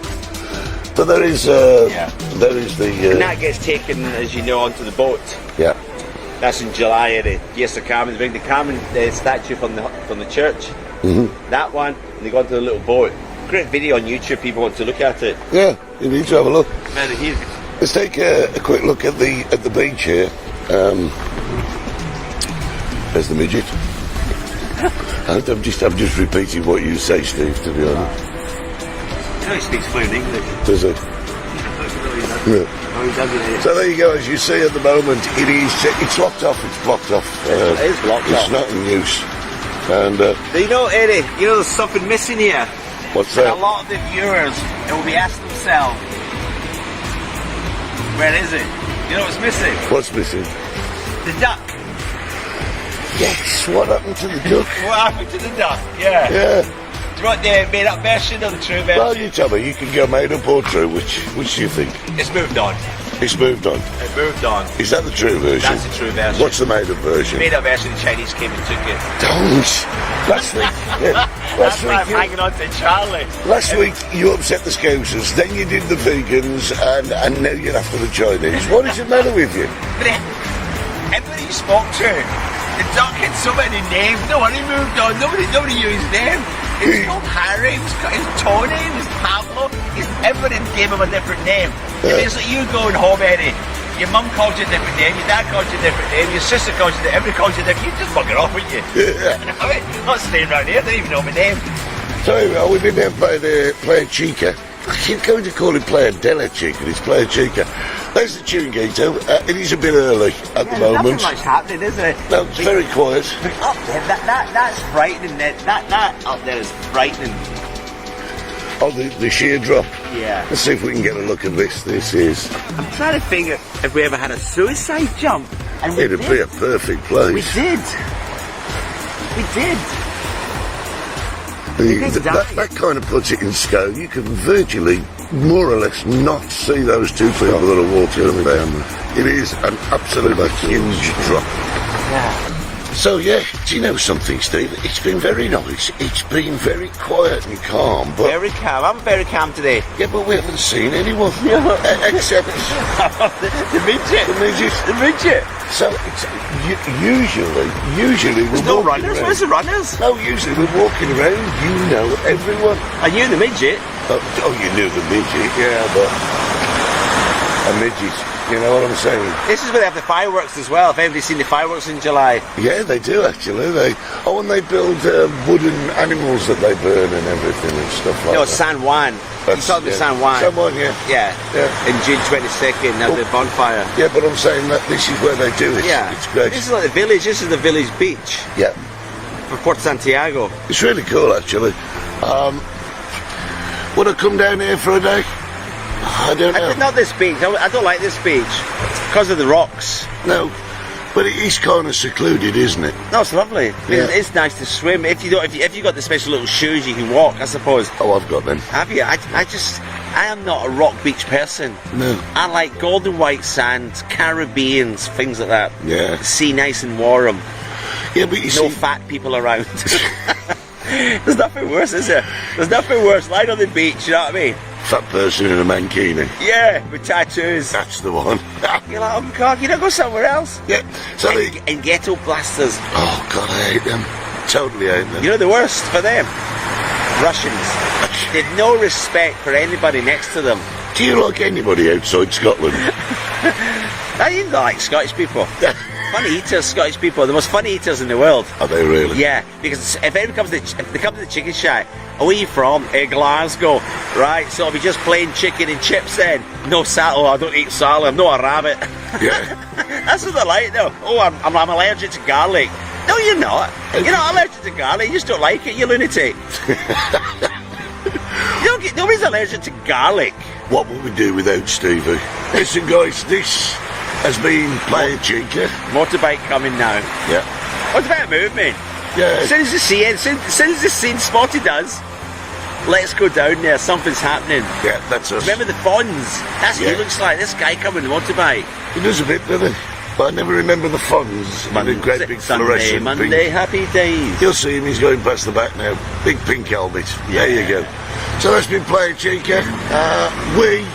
But there is Yeah. there is And the that gets taken, as you know, onto the boat. yeah. That's in July, Eddie. Yes, the Carmen. They bring the Carmen statue from the church. That one, and they go into the little boat. Great video on YouTube. People want to look at it. Yeah, you need to have a look. Very huge. Let's take a quick look at the beach here. There's the midget. I'm just repeating what you say, Steve, to be honest. You know he speaks fluent English. Does he? Yeah. Oh, he doesn't. So there you go. As you see at the moment, it's locked off. It's blocked off. It is blocked off. It's not in use. And You know, Eddie, there's something missing here. what's And that? a lot of the viewers will be asking themselves, where is it? You know what's missing? What's missing? The duck. Yes. What happened to the duck? What happened to the duck? Yeah. Yeah. Do you want the made up version or the true version? Well, you tell me. You can go made up or true. Which do you think? It's moved on. It's moved on. It moved on. Is that the true version? That's the true version. What's the made up version? Made up version, the Chinese came and took it. Don't. Last week. Yeah. That's why I'm hanging on to Charlie. Last week you upset the Scousers, then you did the vegans, and now you're after the Chinese. What is the matter with you? But everybody you spoke to, the duck had so many names. No one, he moved on. Nobody knew his name. It was called Harry, it was Tony, it was Pablo. Everybody gave him a different name. Yeah. It's like you going home, Eddie. Your mum called you a different name, your dad called you a different name, your sister called you everybody called you a different. You just bugger off, wouldn't you? Yeah. I mean, not staying around here, they don't even know my name. So anyway, we've been there playing Player Chica. I keep going to call it Player Della Chica, it's Player Chica. There's the Chiringuito. It is a bit early at the moment. Nothing much happening, is it? No, it's very quiet. But up there, that's frightening. That up there is frightening. Oh, the sheer drop. Yeah. Let's see if we can get a look at this. This is. I'm trying to figure if we ever had a suicide jump. And we It'd did. be a perfect place. We did. We did. That kind of puts it in scale. You can virtually, more or less, not see those two people that are walking down. It is an absolute huge drop. Yeah. So yeah, do you know something, Steve? It's been very nice. It's been very quiet and calm, but Very calm. I'm very calm today. yeah, but we haven't seen anyone except The midget. the midget. The midget. So it's usually There's we're no walking runners. around. Where's the runners? No, usually we're walking around. You know everyone. Are you the midget? Oh, you knew the midget, yeah, but a midget. You know what I'm saying? This is where they have the fireworks as well. If anybody's seen the fireworks in July. Yeah, they do actually. And they build wooden animals that they burn and everything and stuff like No, that. San Juan. You talking about San Juan? San Juan, yeah. Yeah. Yeah. In June 22nd, have the bonfire. Yeah, but I'm saying that this is where they do it. Yeah. It's great. This is like the village. This is the village beach Yeah. for Port Santiago. It's really cool actually. Would I come down here for a day? I don't know. Not this beach. I don't like this beach because of the rocks. No. But it is kind of secluded, isn't it? No, it's lovely. Yeah. It's nice to swim. If you got the special little shoes, you can walk. I suppose. Oh, I've got them. Have you? I am not a rock beach person. No. I like golden white sand, Caribbeans, things like that. Yeah. The sea nice and warm. Yeah, but you No see, fat people around. There's nothing worse, is there? There's nothing worse. Lying on the beach, you know what I mean? fat person in a mankini. Yeah, with tattoos. That's the one. You're like, oh God, you don't go somewhere else. Yeah. So And ghetto blasters. oh God, I hate them. Totally hate them. You know the worst for them? Russians. They've no respect for anybody next to them. Do you like anybody outside Scotland? I even like Scottish people. Funny eaters, Scottish people, the most funny eaters in the world. Are they really? Yeah, because if they come to the chicken shack, where are you from? Glasgow. Right, so it'll be just plain chicken and chips then. No salad. Oh, I don't eat salad. I'm not a rabbit. Yeah. That's what they're like though. Oh, I'm allergic to garlic. No, you're not. You're not allergic to garlic. You just don't like it, you lunatic. Nobody's allergic to garlic. What would we do without Stevie? Listen, guys, this has been Player Chica. Motorbike coming now. Yeah. What's about movement? Yeah. As soon as the scene spotted us, let's go down there. Something's happening. Yeah, that's us. Remember the Fonz? That's what Yeah. he looks like. This guy coming on the motorbike. He does a bit, doesn't he? But I never remember the funds. The great big Sunday, fluorescent Monday, pink. happy days. You'll see him, he's going past the back now. Big pink helmet. Yeah. There you go. So that's been Player Chica. We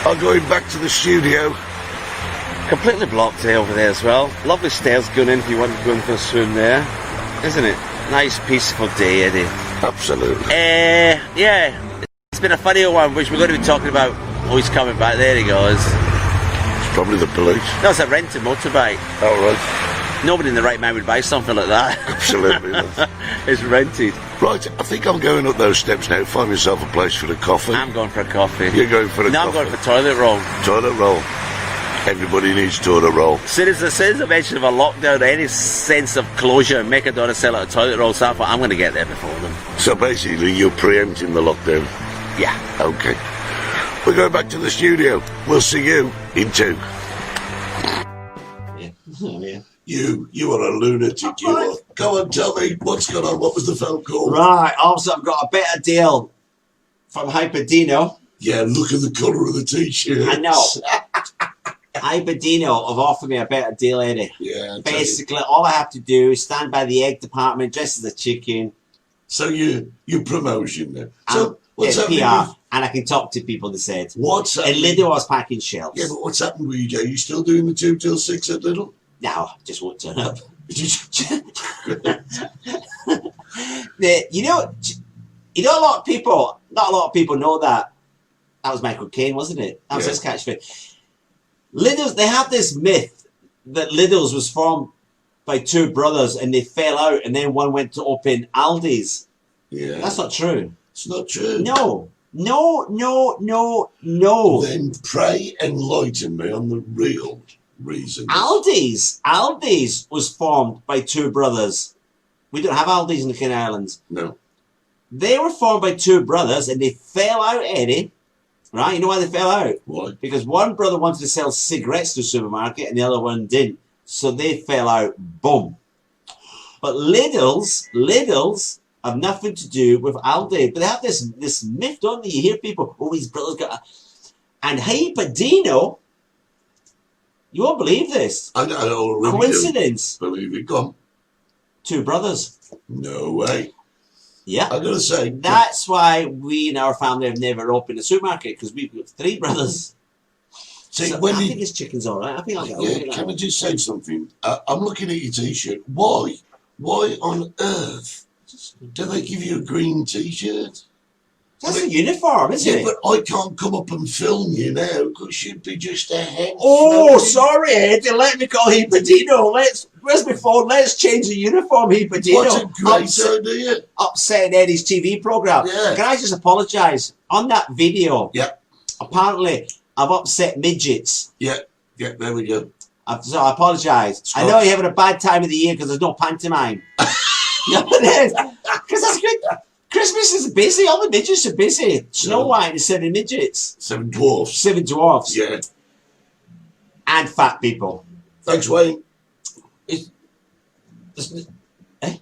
are going back to the studio Completely blocked over there as well. Lovely stairs going in if you want to go in for a swim there, isn't it? Nice peaceful day, Eddie. Absolutely. Yeah, it's been a funny one, which we're going to be talking about. Oh, he's coming back. There he goes. It's probably the police. No, it's a rented motorbike. Oh, right. Nobody in the right mind would buy something like that. Absolutely. It's rented. Right, I think I'm going up those steps now. Find myself a place for the coffee. I'm going for a coffee. You're going for a No, coffee? I'm going for toilet roll. Toilet roll. Everybody needs toilet roll. As soon as I mentioned of a lockdown, any sense of closure, Mercadona sell out a toilet roll, so I thought I'm going to get there before them. So basically, you're preempting the lockdown. Yeah. Okay. We're going back to the studio. We'll see you in 2. Yeah. Oh, yeah. You are a lunatic. You are. Go on, tell me what's going on. What was the film called? Right, also I've got a better deal from Hyperdino. Yeah, look at the colour of the t-shirt. I know. Hyperdino have offered me a better deal, Eddie. Yeah. I'll Basically, all I have to do is stand by the egg department, dress as a chicken. So you promotion then. So what's get happening? PR, and I can talk to people, they said. What's And happening? Lidl was packing shelves. Yeah, but what's happened with you, Joe? You still doing the 2 till 6 at Lidl? No, just won't turn up. You know, a lot of people, not a lot of people know that. That was Michael Caine, wasn't it? That was his catchphrase. Lidl's, they have this myth that Lidl's was formed by 2 brothers and they fell out and then one went to open Aldi's. Yeah. That's not true. It's not true. No. Then pray enlighten me on the real reason. Aldi's was formed by 2 brothers. We don't have Aldi's in the Canary Islands. No. They were formed by 2 brothers and they fell out, Eddie. Right? You know why they fell out? Why? Because one brother wanted to sell cigarettes to a supermarket and the other one didn't. So they fell out. Boom. But Lidl's have nothing to do with Aldi. But they have this myth, don't they? You hear people, oh, his brother's got a... And Hyperdino, you won't believe this. I already Coincidence. believe it. Go on. 2 brothers. No way. Yeah. I gotta say, That's why we in our family have never opened a supermarket, because we've got 3 brothers. see, So when I you, think this chicken's all right. I think I'll get yeah, over that. can I just say something? I'm looking at your t-shirt. Why on earth do they give you a green t-shirt? That's a uniform, isn't Yeah, it? but I can't come up and film you now because you'd be just a head. Oh, floating. sorry, Eddie. Let me call Hyperdino. Where's my phone? Let's change the uniform, Hyperdino. What a great idea. Upsetting Eddie's TV program. Yeah. Can I just apologise? On that video, Yeah, apparently I've upset midgets. yeah, there we go. So I apologise. I know you're having a bad time of the year because there's no pantomime. Yeah, it is. Because that's good. Christmas is busy. All the midgets are busy. Snow White is 7 midgets. 7 dwarfs. 7 dwarfs. Yeah. And fat people. Thanks, Wayne. Eh?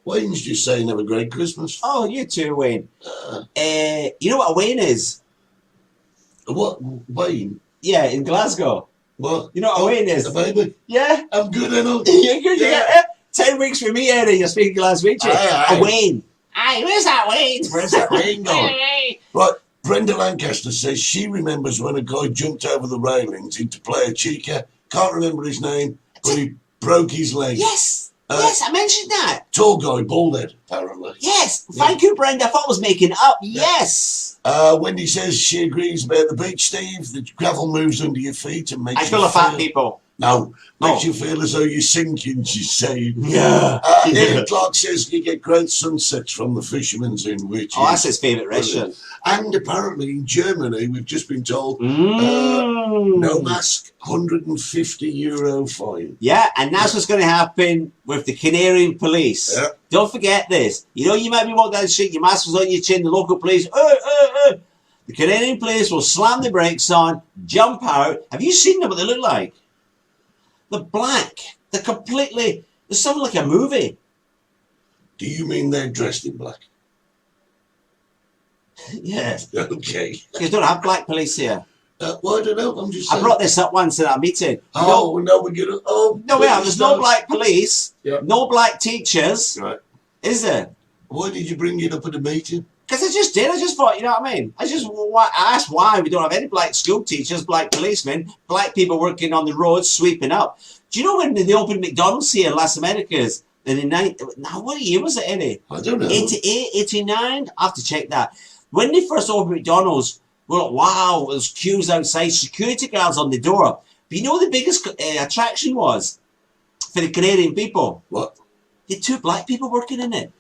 Wayne's just saying have a great Christmas. Oh, you too, Wayne. You know what a Wayne is? What? Wayne? Yeah, in Glasgow. What? You know what a Wayne is? A baby? Yeah. I'm good, I know. You're good. Yeah. You get 10 weeks for me, Eddie. You're speaking Glaswegian. Aye. A Wayne. Aye, where's that Wayne? Where's that Wayne gone? Right, Brenda Lancaster says she remembers when a guy jumped over the railings into Playa Chica. Can't remember his name, but he broke his leg. Yes. Yes, I mentioned that. Tall guy, bald head, apparently. Yes. Thank you, Brenda. I thought I was making up. Yes. Wendy says she agrees about the beach, Steve. The gravel moves under your feet and makes I you feel of fat people. No, makes you feel as though you're sinking, she's saying. Yeah. Ian Clark says you get great sunsets from the Fisherman's Inn, which Oh, is that's his favourite restaurant. And apparently in Germany, we've just been told, no mask, €150 fine. Yeah, and that's what's going to happen with the Canarian police. Yeah. Don't forget this. You know, you might be walking down the street, your mask was on your chin, the local police, The Canarian police will slam the brakes on, jump out. Have you seen them, what they look like? They're black. They're completely, they're something like a movie. Do you mean they're dressed in black? Yeah. Okay. You don't have black police here. Well, I don't know. I'm just saying. I brought this up once in our meeting. Oh, no, we're going to... Oh, No, there's no black police, Yeah. no black teachers, Right. is there? Why did you bring it up at a meeting? Because I just did. I just thought, you know what I mean? I asked why we don't have any black school teachers, black policemen, black people working on the roads, sweeping up. Do you know when they opened McDonald's here in Las Americas? Now, what year was it, Eddie? I don't know. 88, 89? I have to check that. When they first opened McDonald's, we're like, wow, there's queues outside, security guards on the door. But you know what the biggest attraction was for the Canadian people? What? The 2 black people working in it.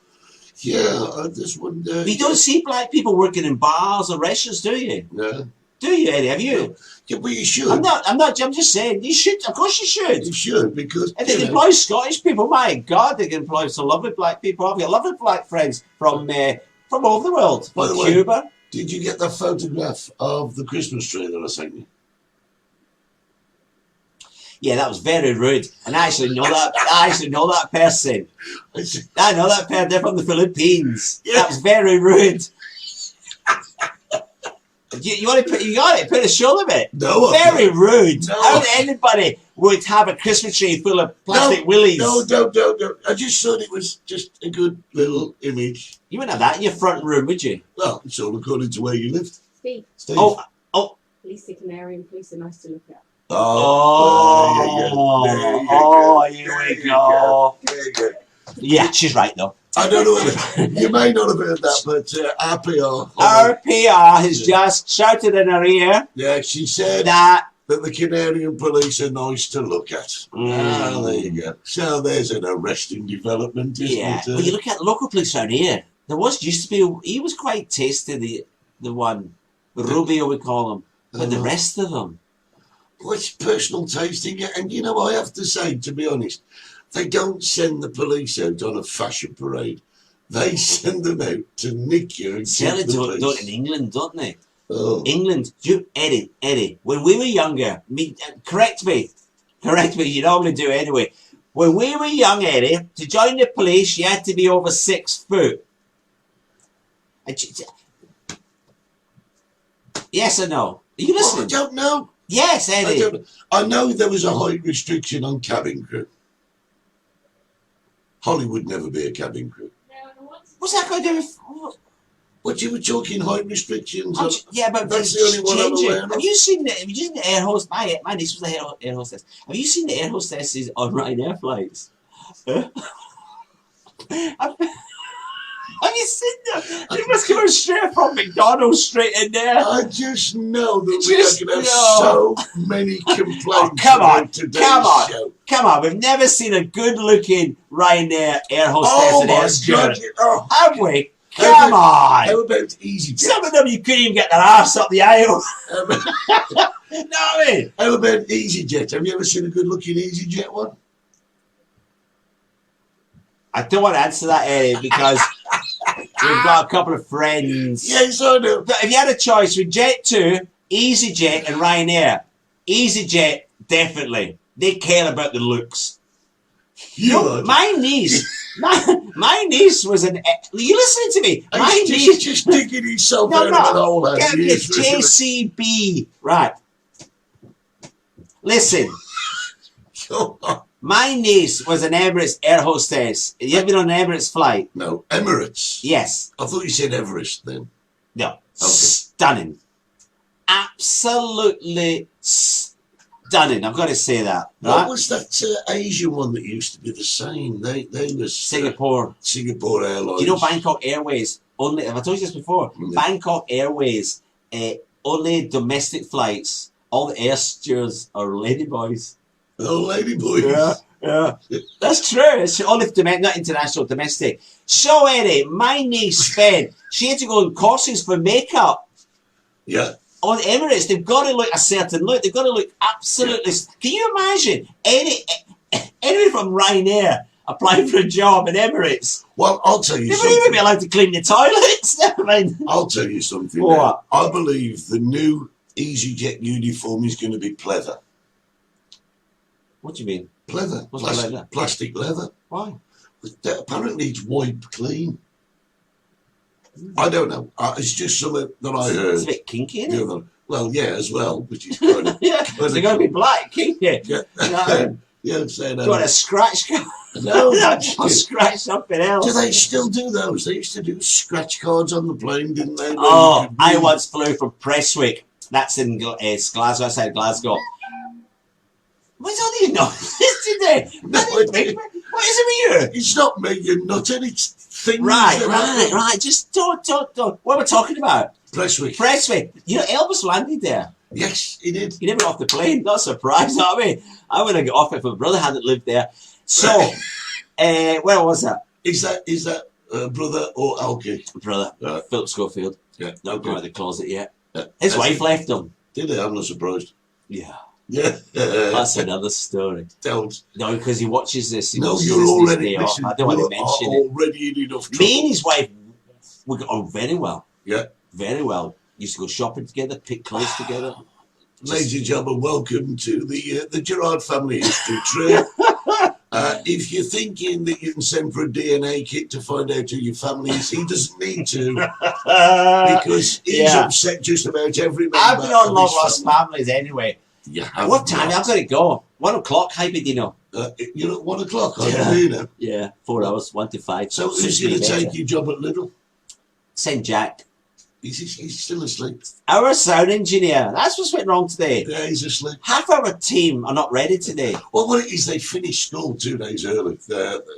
Yeah, I just wonder. You don't see black people working in bars or restaurants, do you? No. Do you, Eddie? Have you? No. Yeah, but you should. I'm just saying, you should. Of course you should. You should, because... If they employ Scottish people, my God, they can employ some lovely black people. I've got lovely black friends from all over the world. By from the way, Cuba. Did you get the photograph of the Christmas tree that I sent you? Yeah, that was very rude. And I actually know that. I actually know that person. I know that person. They're from the Philippines. Yeah. That was very rude. You got it. Put a shoulder bit. No. Very rude. No. How anybody would have a Christmas tree full of plastic willies? No. I just thought it was just a good little image. You wouldn't have that in your front room, would you? Well, it's all according to where you lived. Steve. Oh. At least the canary and police are nice to look at. Here we go. There you go. Yeah, she's right though. I don't know whether you may not have heard that, but Our PR has just shouted in her ear. Yeah, she said that the Canadian police are nice to look at. There you go. So there's an arresting development, isn't it? Well, you look at the local police around here. There used to be. He was quite tasty. The one, Rubio we call him, but the rest of them. Well, it's personal tasting, and you know, I have to say, to be honest, they don't send the police out on a fashion parade. They send them out to nick you and Certainly kill the do police. it in England, don't they? Oh. England, Eddie, when we were younger, correct me, you normally do anyway. When we were young, Eddie, to join the police, you had to be over 6 foot. Yes or no? Are you listening? I don't know. Yes, Eddie. I know there was a height restriction on cabin crew. Holly would never be a cabin crew. What's that going to do with... But you were talking height restrictions. Yeah, but that's the only one I'm aware of. Have you seen the air hostess? My niece was the air hostess. Have you seen the air hostesses on Ryanair flights? Have you seen them? They must go straight from McDonald's straight in there. I just know that we're going to have so many complaints. Oh, come on, today's show. Come on. We've never seen a good-looking Ryanair air hostess and air steward. Have we? Come on. How about EasyJet? Some of them you couldn't even get their arse up the aisle. No, I mean. How about EasyJet? Have you ever seen a good-looking EasyJet one? I don't want to answer that, Eddie, because we've got a couple of friends. Yes, I know. But if you had a choice with Jet2, EasyJet and Ryanair, EasyJet, definitely. They care about the looks. My niece was an... You listening to me? My niece... just digging himself out of an hole. It's JCB. Right. Listen. My niece was an Emirates air hostess. You ever been on an Emirates flight? No. Emirates? Yes. I thought you said Everest then. No. Okay. Stunning. Absolutely stunning. I've got to say that. Right? What was that Asian one that used to be the same? They was Singapore. Singapore Airlines. Do you know Bangkok Airways? Only, have I told you this before? Mm-hmm. Bangkok Airways, only domestic flights. All the air stewards are ladyboys. Oh, ladyboys. Yeah. That's true. It's only not international, domestic. So, Eddie, my niece spent, she had to go on courses for makeup. Yeah. On Emirates, they've got to look a certain look. They've got to look absolutely... Yeah. Can you imagine anyone from Ryanair applying for a job in Emirates? Well, I'll tell you they something. They wouldn't even be allowed to clean the toilets. I mean, I'll tell you something. What? I believe the new EasyJet uniform is going to be pleather. What do you mean? Pleather. What's Plastic leather. Why? Apparently it's wiped clean. I don't know. It's just something that I heard. It's a bit kinky, isn't it? Well, yeah, as well, which is kind of... Yeah, they're going to be black, kinky. Yeah. Yeah, say that. Do you want a scratch card? No, I'll scratch something else. Do they still do those? They used to do scratch cards on the plane, didn't they? Oh, I once flew from Prestwick. That's in Glasgow, outside Glasgow. What's all the noises today? What is it with you? It's not me, you're nutted. It's things. Right. Just don't. What am I talking about? Prestwick. You know, Elvis landed there. Yes, he did. He never got off the plane. Not surprised, know what I mean? I would have got off if my brother hadn't lived there. So, where was that? Is that brother or Alki? Brother, Philip Schofield. Yeah. Not going out of the closet yet. Yeah. His wife left him. Did he? I'm not surprised. Yeah. Yeah. That's another story. Don't. No, because he watches this. No, watches you're this already. day off. I don't want to mention it. Already in enough trouble. Me and his wife, we got on very well. Yeah. Very well. Used to go shopping together, pick clothes together. Ladies and gentlemen, welcome to the Gerard family history tree. If you're thinking that you can send for a DNA kit to find out who your family is, he doesn't need to, because he's upset just about every member. I've been on of Long his Lost family. Families anyway. What time? I've got to go. 1 o'clock, how big do you know? You're at 1 o'clock, I do know. Yeah, 4 hours, 1 to 5. So who's going to take your job at Lidl? Send Jack. He's still asleep. Our sound engineer. That's what's went wrong today. Yeah, he's asleep. Half our team are not ready today. Well, what it is, they finished school 2 days early.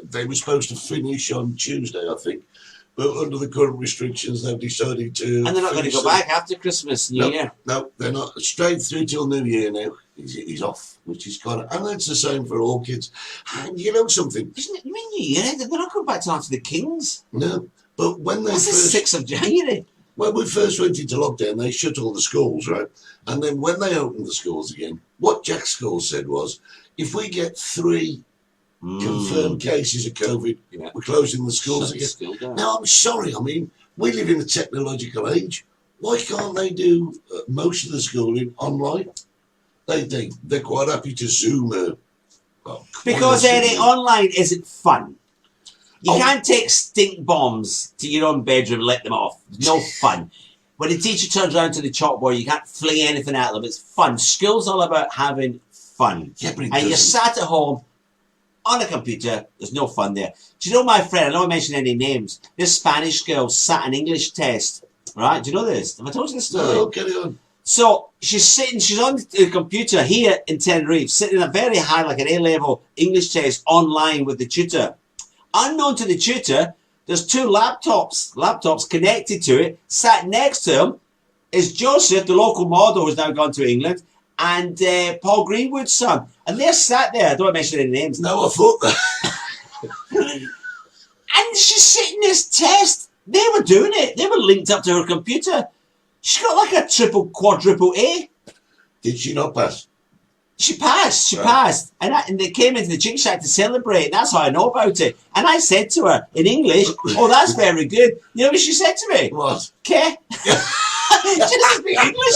They were supposed to finish on Tuesday, I think. But under the current restrictions, they've decided to. And they're not going to go back after Christmas, New Year. No, they're not. Straight through till New Year now. He's off, which is kind of. And that's the same for all kids. And you know something? Isn't it New Year? They're not going back till after the Kings. No. But when they That's first. the 6th of January. When we first went into lockdown, they shut all the schools, right? And then when they opened the schools again, what Jack's school said was, if we get 3 confirmed cases of COVID, we're closing the schools again. Now, I'm sorry. I mean, we live in a technological age. Why can't they do most of the schooling online? They're quite happy to Zoom. Because Eddie, online isn't fun. You can't take stink bombs to your own bedroom and let them off. No fun. When the teacher turns around to the chalkboard, you can't fling anything at them. It's fun. School's all about having fun. Yeah, but and you're sat at home on a computer. There's no fun there. Do you know my friend? I don't mention any names. This Spanish girl sat an English test. Right? Do you know this? Have I told you this story? No, carry on. So she's on the computer here in Tenerife, sitting in a very high, like an A-level English test online with the tutor. Unknown to the tutor, there's 2 laptops connected to it. Sat next to him is Joseph, the local model who's now gone to England, and Paul Greenwood's son. And they're sat there. I don't want to mention any names. No, I thought that. And she's sitting this test. They were doing it. They were linked up to her computer. She got like a triple, quadruple A. Did she not pass? She passed. And they came into the chick shack to celebrate. That's how I know about it. And I said to her in English, oh, that's very good. You know what she said to me? What? Okay. She doesn't speak English.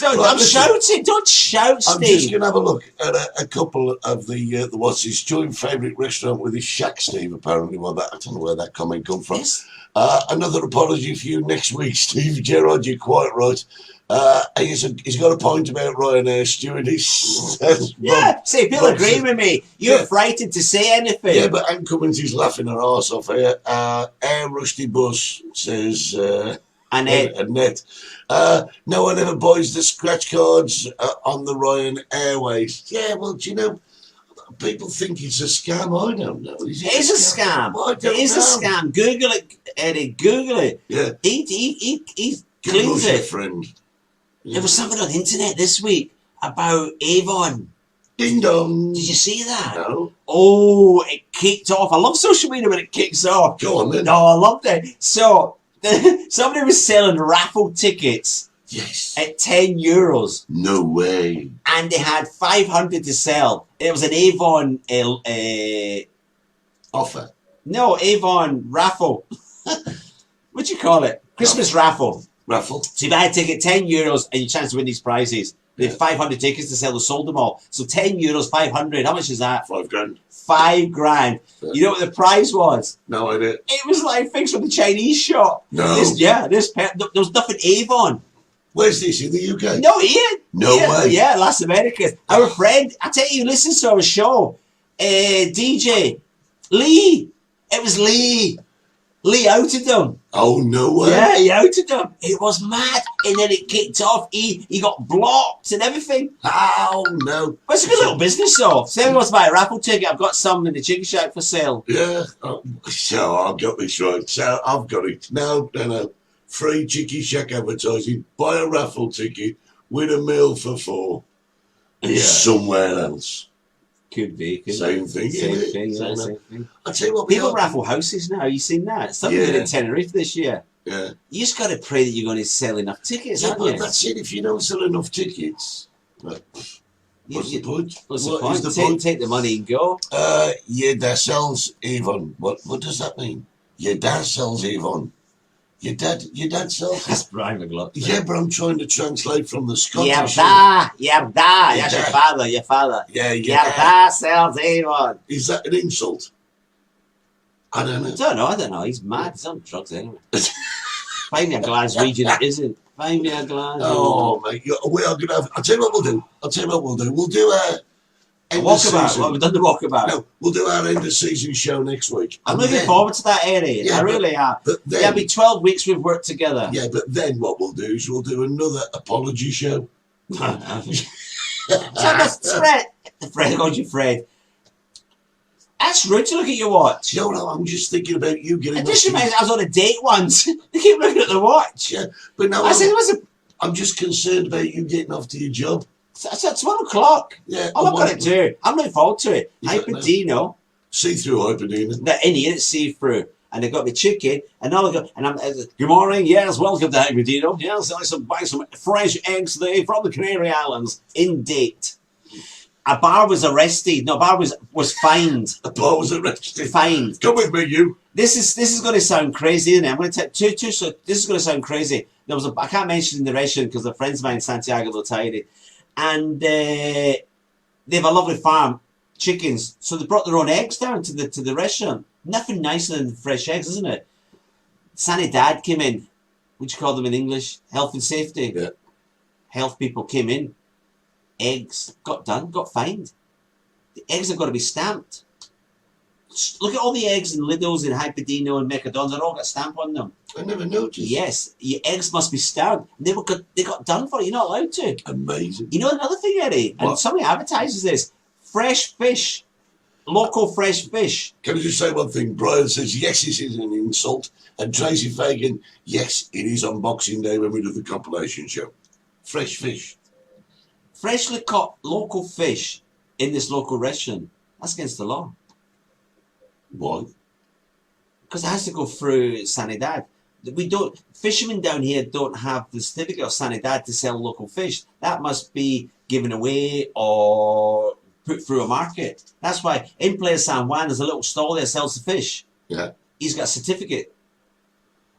I'm shouting. Don't shout, Steve. I'm just going to have a look at a couple of the what's his joint favourite restaurant with his shack, Steve, apparently. Well, I don't know where that comment come from. Yes. Another apology for you next week, Steve. Gerard, you're quite right. He's got a point about Ryanair stewardess. Yeah, see, people agree with me. You're frightened to say anything. Yeah, but Anne Cummins is laughing her arse off here. Air Rusty Bus says... Annette. No one ever buys the scratch cards on the Ryan Airways. Yeah, well, do you know... People think it's a scam. I don't know. It is a scam. It is a scam. Google it, Eddie. Google it. Yeah. He cleans it. Friend. Yeah. There was something on the internet this week about Avon. Ding dong. Did you see that? No. Oh, it kicked off. I love social media when it kicks off. Go on then. No, I loved it. So, somebody was selling raffle tickets. Yes. At €10. No way. And they had 500 to sell. It was an Avon offer. No, Avon raffle. What'd you call it? Christmas raffle. Raffle. So you buy a ticket, €10, and you chance to win these prizes. They had 500 tickets to sell. They sold them all. So €10, 500. How much is that? $5,000. $5,000. Yeah. You know what the prize was? No idea. It was like things from the Chinese shop. No. There was nothing Avon. Where's this, in the UK? No, Ian. No way. Yeah, Las Americas. Our friend, I tell you, listen to our show. DJ Lee. It was Lee. Lee outed them. Oh, no way. Yeah, he outed them. It was mad. And then it kicked off. He got blocked and everything. Oh, no. But it's a good little business, though. If anyone wants to buy a raffle ticket, I've got some in the chicken shack for sale. Yeah. So I've got this right. So I've got it. No. Free Chicky Shack advertising. Buy a raffle ticket. Win a meal for 4. And somewhere else. Could be. Same thing. Same thing. I tell you what, people raffle houses now. You seen that? Something in Tenerife this year. Yeah. You just got to pray that you're going to sell enough tickets, Yeah, haven't but you? that's it. If you don't sell enough tickets, what's the point? What's the point? Take the money and go. Your dad sells Avon. What does that mean? Your dad sells Avon. Your dad sells. That's Brian McLaughlin. Yeah, but I'm trying to translate from the Scottish. Yerda. That's your father. Yeah, Yerda sells Avon. Is that an insult? I don't know. I don't know. He's mad. He's on drugs anyway. Find me a Glaswegian. It isn't. Find me a Glaswegian. Oh, mate. We are going to have... I'll tell you what we'll do. We'll do a walkabout. Well, we've done the walkabout. No, we'll do our end of season show next week. I'm looking forward to that, Eddie. Yeah, I really am. But then, it'll be 12 weeks we've worked together. Yeah, but then what we'll do is we'll do another apology show. Fred called you Fred. That's rude to look at your watch. No, I'm just thinking about you getting... It just reminds me I was on a date once. They keep looking at the watch. Yeah, but now I'm just concerned about you getting off to your job. It's 1 o'clock. Yeah. All I've got to do. I'm looking forward to it. Hyperdino. See-through Hyperdino. They're in here, it's see-through. And they've got the chicken, and all I go, and I'm, good morning, yes, welcome to Hyperdino. Yes, I buy some fresh eggs today from the Canary Islands. In date. A bar was arrested. No, a bar was fined. A bar was arrested. Fined. Come with me, you. This is going to sound crazy, isn't it? I'm going to tell you, this is going to sound crazy. There was I can't mention the restaurant because they're friends of mine, Santiago del Taire, and they have a lovely farm, chickens. So they brought their own eggs down to the restaurant. Nothing nicer than fresh eggs, isn't it? Sanidad came in. What do you call them in English? Health and safety. Yeah. Health people came in. Eggs got fined. The eggs have got to be stamped. Look at all the eggs in Lidl's and Hyperdino and Mercadona. They've all got a stamp on them. I never noticed. Yes, your eggs must be stamped. They got done for it. You're not allowed to. Amazing. You know another thing, Eddie? What? And somebody advertises this. Fresh fish. Local fresh fish. Can I just say one thing? Brian says, yes, this is an insult. And Tracy Fagan, yes, it is on Boxing Day when we do the compilation show. Fresh fish. Freshly caught local fish in this local restaurant. That's against the law. Why? Because it has to go through Sanidad. Fishermen down here don't have the certificate of Sanidad to sell local fish. That must be given away or put through a market. That's why in Playa San Juan there's a little stall there that sells the fish. Yeah. He's got a certificate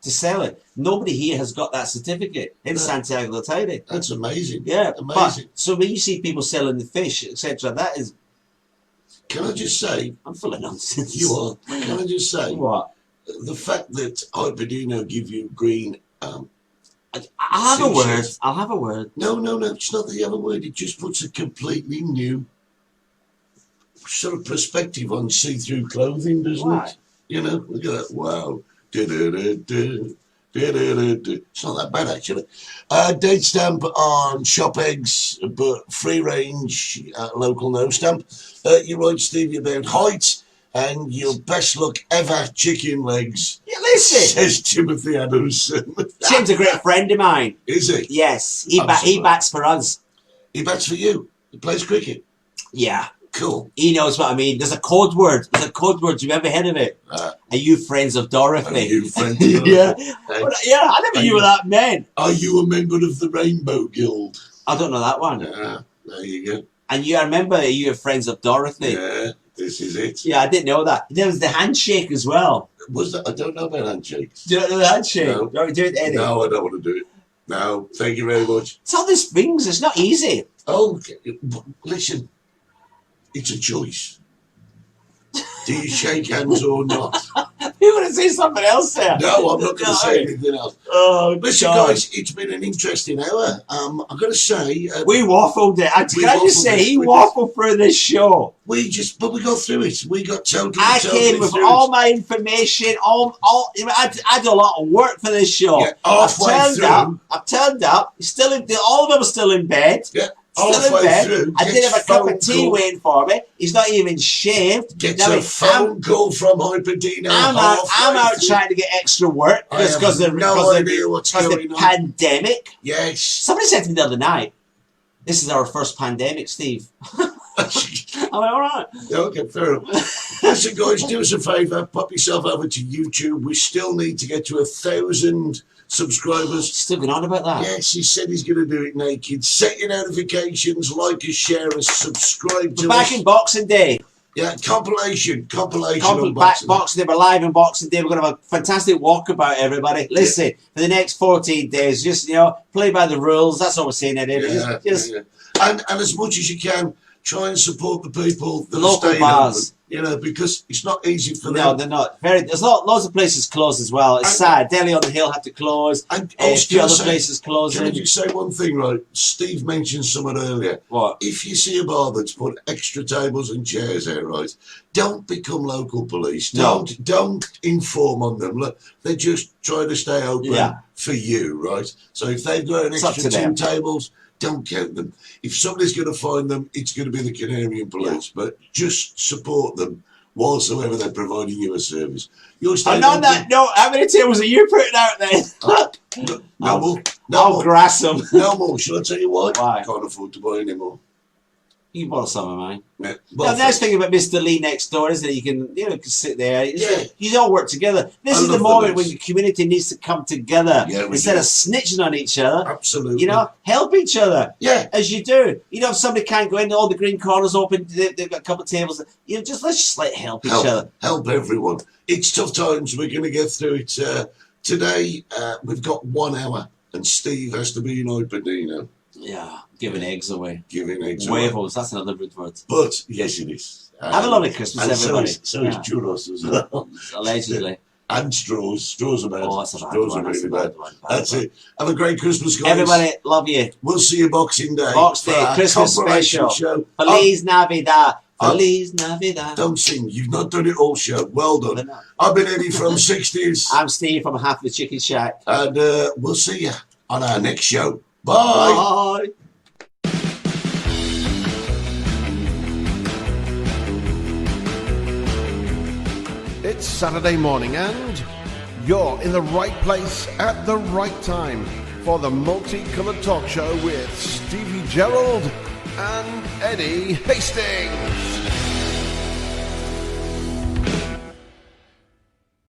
to sell it. Nobody here has got that certificate in Santiago del Taire. That's amazing. Yeah, amazing. So when you see people selling the fish, etc., that is... Can I just say... I'm full of nonsense. You are. Can I just say... What? The fact that Hyperdino give you green... I'll have a word. I'll have a word. No. It's not the other word. It just puts a completely new sort of perspective on see-through clothing, doesn't it? You know, look at that. Wow. It's not that bad, actually. Date stamp on shop eggs, but free range, local no stamp. You're right, Stevie, about height and your best luck ever chicken legs. Yeah, listen. Says Timothy Adamson. Tim's a great friend of mine. Is he? Yes. He bats for us. He bats for you. He plays cricket. Yeah. Cool. He knows what I mean. There's a code word. Have you ever heard of it? Are you friends of Dorothy? Are you friends of Dorothy? Yeah. I never knew what that meant. Are you a member of the Rainbow Guild? I don't know that one. There you go. And I remember you were friends of Dorothy. Yeah, this is it. Yeah, I didn't know that. There was the handshake as well. Was that? I don't know about handshakes. Do you know the handshake? No. Do you want to do it, Eddie? No, I don't want to do it. No, thank you very much. It's all these things. It's not easy. Oh, listen. It's a choice. Do you shake hands or not? You want to say something else there? No, I'm not going to say anything else. Oh, listen, God. guys, it's been an interesting hour. I've got to say, we waffled it. Can I just say, he waffled through this show. But we got through it. We got totally. I came with all my information. I do a lot of work for this show. Yeah, I've turned up. All of them are still in bed. Yeah. Still in bed. I did have a cup of tea waiting for me. He's not even shaved. Gets a phone call from Hyperdino. I'm out trying to get extra work because of the pandemic. Yes. Somebody said to me the other night, "This is our first pandemic, Steve." I'm like, all right. Okay, fair enough. Listen, guys, do us a favour. Pop yourself over to YouTube. We still need to get to 1,000 subscribers. Still going on about that? Yes, he said he's going to do it naked. Set your notifications, like us, share us, subscribe to us. Back in Boxing Day. Yeah, compilation. Boxing Day, we're live in Boxing Day. We're going to have a fantastic walkabout, everybody. Listen, for the next 14 days, just, play by the rules. That's all we're saying, Eddie. And as much as you can, try and support the people that local are staying bars. open, because it's not easy for them. No, they're not. There's loads of places closed as well. It's sad. Delhi on the Hill had to close. And a few other places closing. Can I just say one thing, right? Steve mentioned something earlier. What? If you see a bar that's put extra tables and chairs there, right, don't become local police. Don't inform on them. Look, they're just trying to stay open for you, right? So if they've got an extra 2 tables, don't count them. If somebody's going to find them, it's going to be the Canarian police. But just support them whatsoever they're providing you a service. And on that note, how many tables are you putting out there? No more. I'll grass them. No more. Shall I tell you why? Why? Can't afford to buy any more. You bought some of mine. Yeah. Well, the nice thing about Mr. Lee next door is that you can sit there. You all work together. This is the moment when the community needs to come together instead of snitching on each other. Absolutely. Help each other. Yeah. As you do. If somebody can't go in, all the green corners open, they've got a couple of tables. Let's just help each other. Help everyone. It's tough times. We're going to get through it. Today, we've got 1 hour, and Steve has to be in Hyperdino. Yeah, giving eggs away. Huevos, that's another good word. But, yes, it is. Have a lovely Christmas, everybody. So is churros as well. Allegedly. And straws. Straws are bad. Oh, that's a bad straws one. are really bad. That's it. Have a great Christmas, guys. Everybody, love you. We'll see you Boxing Day. Boxing Day, Christmas special. Show. Feliz Navidad. Feliz Navidad. Don't sing. You've not done it all, show. Well done. I've been Eddie from 60s. I'm Steve from Half the Chicken Shack. And we'll see you on our next show. Bye. Bye. It's Saturday morning and you're in the right place at the right time for the Multicoloured Talk Show with Stevie Gerald and Eddie Hastings.